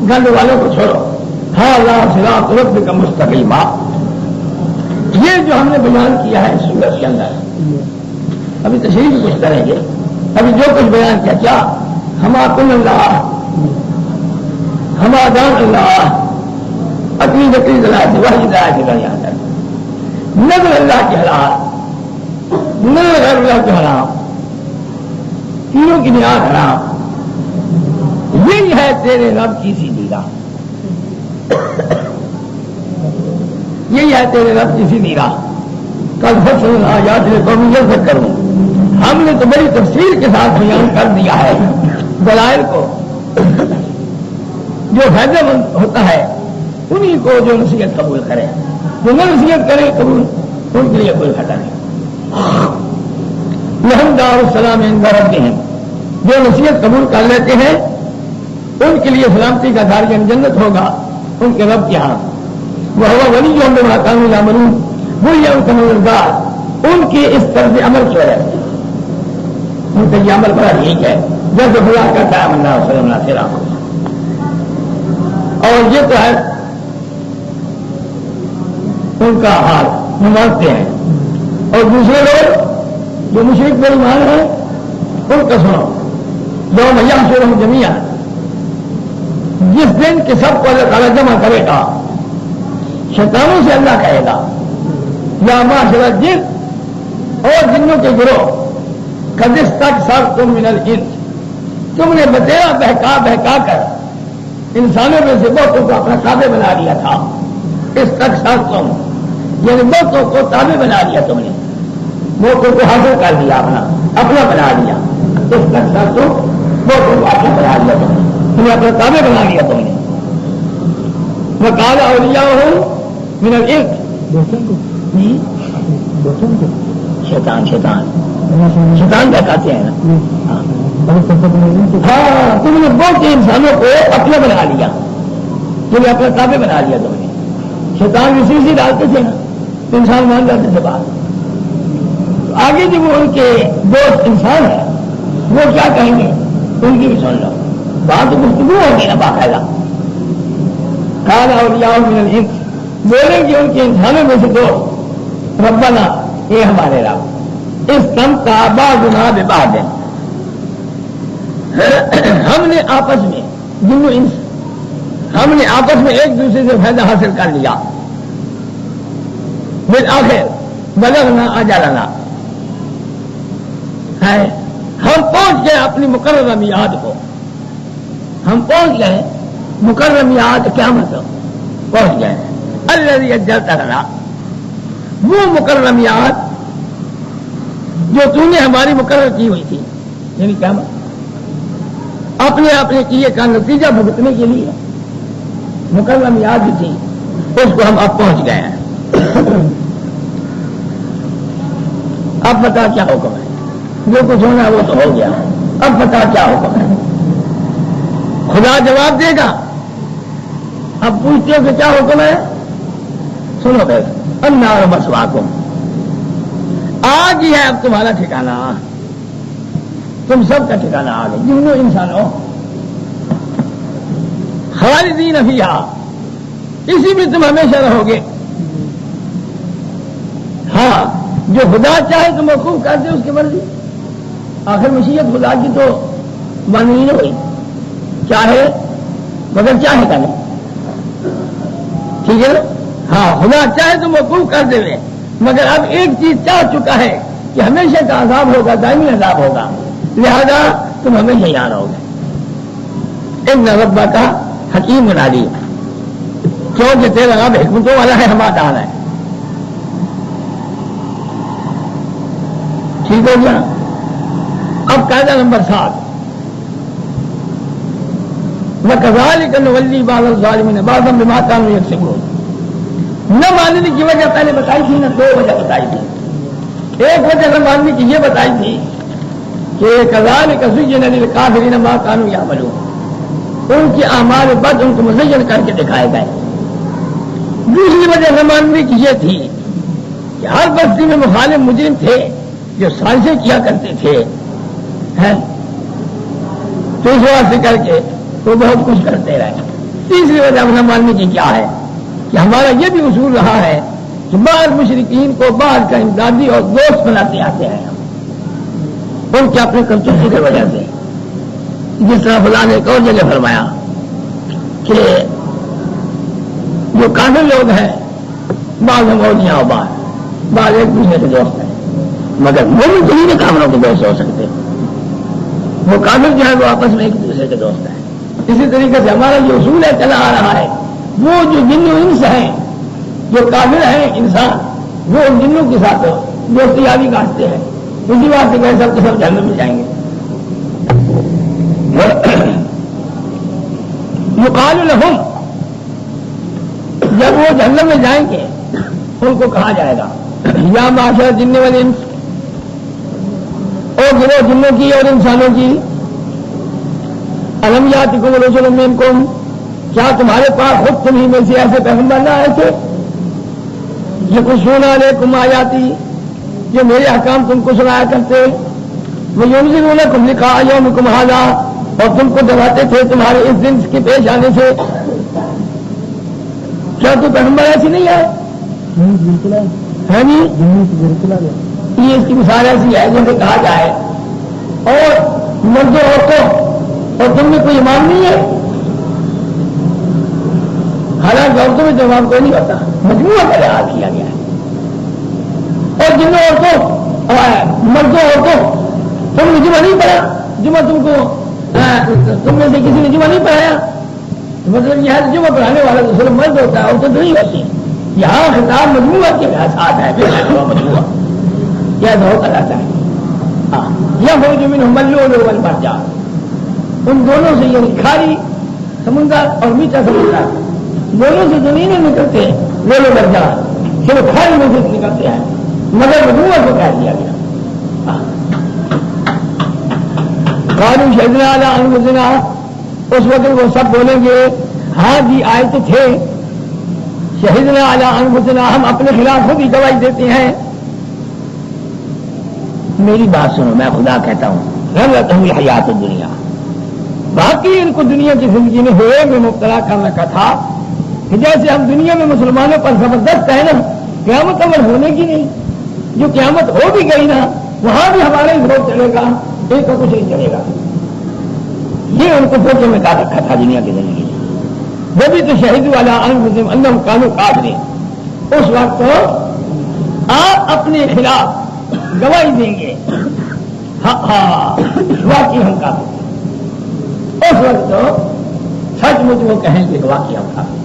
گند والوں کو چھوڑو. ھذا صراط ربک مستقیما, یہ جو ہم نے بیان کیا ہے اس سورت کے اندر, ابھی تشریح بھی کچھ کریں گے. ابھی جو کچھ بیان کیا, کیا ہما کن اللہ, ہما دان اللہ, اپنی نقلی ذرائع سے وحی ذرائع سے بیان کر, نظر اللہ کی حلال, نظر غیر اللہ کی حرام, تینوں کی نیاز حرام. یہی ہے تیرے رب کی سیدھی راہ, یہی ہے تیرے رب کی سیدھی راہ. کل فصل آیات قوم یذکرون, ہم نے تو بڑی تفصیل کے ساتھ بیان کر دیا ہے دلائل کو. جو فائدہ مند ہوتا ہے انہی کو جو نصیحت قبول کرے, جو نہ نصیحت کرے قبول, ان کے لیے کوئی خطا نہیں. لہم دار السلام عند ربہم, جو نصیحت قبول کر لیتے ہیں ان کے لیے سلامتی کا دار جنت ہوگا ان کے رب کے ہاں. وہ ولیہم بما کانوا یعملون, وہی ان کا مددگار ان کی اس طرز عمل کی وجہ سے. ان کا یہ عمل بڑا ٹھیک ہے جیسے خدا کہتا ہے آمنا وسلمنا تیرا. اور یہ تو ہے ان کا حال مانتے ہیں. اور دوسرے لوگ جو مشرک بے ایمان ہیں ان کا سنو, یوم یحشرہم جمیعا, جس دن کے سب کو اللہ تعالیٰ جمع کرے گا, شیطانوں سے اللہ کہے گا یا معاشر الجن, اور جنوں کے گروہ, قد استکثرتم من الانس, تم نے بتیرا بہکا بہکا کر انسانوں میں سے بہتوں کو اپنا تابع بنا لیا تھا. استکثرتم یعنی بہتوں کو تابع بنا لیا تم نے, بہتوں کو حاصل کر دیا, اپنا بنا لیا. استکثرتم بہتوں کو اپنا بنا لیا تم نے, تمہیں اپنا تابع بنا لیا تم نے. وقال اولیاؤہم من الانس, شیطان شیطان بہکاتے ہیں نا. ہاں, تم نے بہت سے انسانوں کو اپنا بنا لیا, تمہیں اپنا تابع بنا لیا تم نے. شیطان اسی سے ڈالتے تھے نا, تو انسان مان جاتے تھے بات. آگے جو وہ ان کے دوست انسان ہے وہ کیا کہیں گے ان کی بھی سن لو, بات گفتگو ہوگی نا باقاعدہ. قال اولیاء من الانس, بولیں گے ان کے انسانوں میں سے دو, ربنا اے ہمارے رب, استمتع بعضنا ببعض, ہم نے آپس میں جن انس, ہم نے آپس میں ایک دوسرے سے فائدہ حاصل کر لیا. بالآخر بلغنا اجلنا ہے، ہم پہنچ گئے اپنی مقررہ میعاد کو، ہم پہنچ گئے مقررہ میعاد قیامت پہنچ گئے. الذی اجلت لنا، وہ مقررہ میعاد جو تو نے ہماری مقرر کی ہوئی تھی، یعنی قیامت اپنے کیے کا نتیجہ بھگتنے کے لیے مقررہ میعاد جو تھی اس کو ہم اب پہنچ گئے ہیں. اب بتا کیا حکم ہے؟ جو کچھ ہونا وہ تو ہو گیا، اب بتا کیا حکم ہے؟ خدا جواب دے گا. اب پوچھتے ہو کہ کیا حکم ہے؟ سنو بھائی، النار مسواکم، آج ہی ہے اب تمہارا ٹھکانہ، تم سب کا ٹھکانہ آ گیا، جنوں انسانوں. خالدین فیہا، اسی میں تم ہمیشہ رہو گے. ہاں، جو خدا چاہے تو موقوف کر دے اس کی مرضی. آخر مشیت خدا کی تو مانی نہیں ہوئی، چاہے مگر چاہے کا نہیں. ٹھیک ہے نا؟ ہاں، خدا چاہے تو موقوف کر دے، مگر اب ایک چیز چاہ چکا ہے کہ ہمیشہ کا عذاب ہوگا، دائمی عذاب ہوگا، لہذا تم ہمیشہ یہاں رہو گے. ان ربک حکیم علیم، کیونکہ تیرا رب حکمتوں والا ہے، ہمارا ہے. ٹھیک ہو گیا؟ اب قاعدہ نمبر 7، وَكَذَلِكَ نُوَلِّي بَعْضَ الظَّالِمِينَ بَعْضًا بِمَا كَانُوا يَكْسِبُونَ. نہ ماننے کی وجہ پہلے بتائی تھی، نہ 2 وجہ بتائی تھی. ایک وجہ نہ ماننے کی یہ بتائی تھی کہ كَذَلِكَ زُيِّنَ لِلْكَافِرِينَ مَا كَانُوا يَعْمَلُونَ، ان کے اعمال بد ان کو مزین کر کے دکھائے گئے. دوسری وجہ نہ ماننے کی یہ تھی کہ ہر بستی میں مخالف مجرم تھے جو سازشیں کیا کرتے تھے، تو اس واسطے کر کے وہ بہت کچھ کرتے رہے. تیسری وجہ نہ ماننے کی کیا ہے کہ ہمارا یہ بھی اصول رہا ہے کہ بعض مشرکین کو بعض کا امدادی اور دوست بناتے آتے ہیں ان کے اپنے کرتوتوں کی وجہ سے. جس طرح فلاں نے ایک اور جگہ فرمایا کہ جو کافر لوگ ہیں بعض اولیاء اور بعض ایک دوسرے کے دوست ہیں، مگر مومن تو نہیں کافروں کے دوست ہو سکتے. وہ کافر جو ہے وہ آپس میں ایک دوسرے کے دوست ہیں. اسی طریقے سے ہمارا جو اصول ہے چلا آ رہا ہے، وہ جو جن و انس ہیں، جو کافر ہیں انسان، وہ ان جنوں کے ساتھ دوستی یاری کاٹتے ہیں. اسی بات سے کہ سب کے سب جہنم میں جائیں گے. یقال لہم، جب وہ جہنم میں جائیں گے ان کو کہا جائے گا یا معاشر جن والانس، اور گروہ جنوں کی اور انسانوں کی، الم یاتکم رسول منکم، کیا تمہارے پاس خود تمہیں میں سے ایسے پیغمبر نہ آئے تھے یقصون علیکم آیاتی، جو میرے احکام تم کو سنایا کرتے، وینذرونکم لقاء یومکم ھذا، اور تم کو ڈراتے تھے تمہارے اس دن کے پیش آنے سے. کیا تو پیغمبر ایسی نہیں ہے؟ جی، یہ اس کی مثال ایسی ہے جیسے کہا جائے اور مردوں عورتوں اور تم میں کوئی امام نہیں ہے. حالانکہ عورتوں میں تو امام کوئی نہیں ہوتا، مجموعہ کا لحاظ کیا گیا ہے. اور جنوں عورتوں مردوں عورتوں تم نے جمعہ نہیں پڑھا، جمعہ تم میں سے کسی نے جمعہ نہیں پڑھایا، مطلب یہ ہے جمعہ پڑھانے والا تو صرف مرد ہوتا ہے، عورتیں تو نہیں ہوتی. یہاں خطاب مجموعہ کے ساتھ ہے، مجموعہ یہ ہوتا رہتا ہے. یہ ہو جو منہم اللؤلؤ والمرجان، ان دونوں سے یہ کھاری سمندر اور میٹھا سمندر دونوں سے جو نہیں نکلتے لؤلؤ مرجان، صرف کھاری میں سے نکلتے ہیں، مگر مجموعہ کو کہہ دیا گیا. قالوا شہدنا علی انفسنا، اس وقت وہ سب بولیں گے ہاں جی آئے تو تھے، شہدنا علی انفسنا، ہم اپنے خلاف خود ہی گواہی دیتے ہیں. میری بات سنو، میں خدا کہتا ہوں غرتہم الحیات الدنیا، باقی ان کو دنیا کی زندگی میں ہوئے میں مبتلا کرنے کا تھا کہ جیسے ہم دنیا میں مسلمانوں پر زبردست ہے نا، قیامت امر ہونے کی نہیں، جو قیامت ہو بھی گئی نا وہاں بھی ہمارا ہی ووٹ چلے گا، ایک کا کچھ نہیں چلے گا. یہ ان کو فوٹو میں کہا رکھا تھا دنیا کی زندگی میں. وہ بھی تو شہید والا انفسہم انہم کانوا کافرین، اس وقت تو اپنے خلاف گواہی دیں گے ہاں واقعی ہم کافر تھے، اس وقت تو سچ مچ وہ کہیں گے واقعی ہم کافر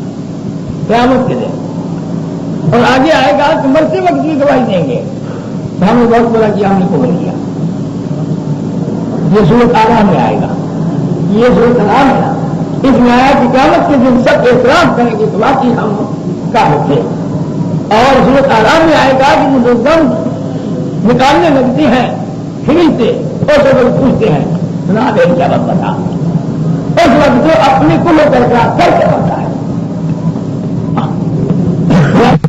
قیامت کے دن۔ اور آگے آئے گا کہ مرتے وقت بھی گواہی دیں گے کہ ہم نے بہت بڑا کیا، ہم نے قبول کیا۔ یہ صورت آرام میں آئے گا، یہ صورت آرام ہے، اس میں آیا کہ قیامت کے دن سب اعتراف کریں گے کہ واقعی ہم کافر تھے۔ اور صورت آرام میں آئے گا کہ جو لوگ دم نکالنے لگتے ہیں کھلتے اور سب لوگ پوچھتے ہیں سنا دے کیا بات بتا، اس وقت جو اپنے کل کر کے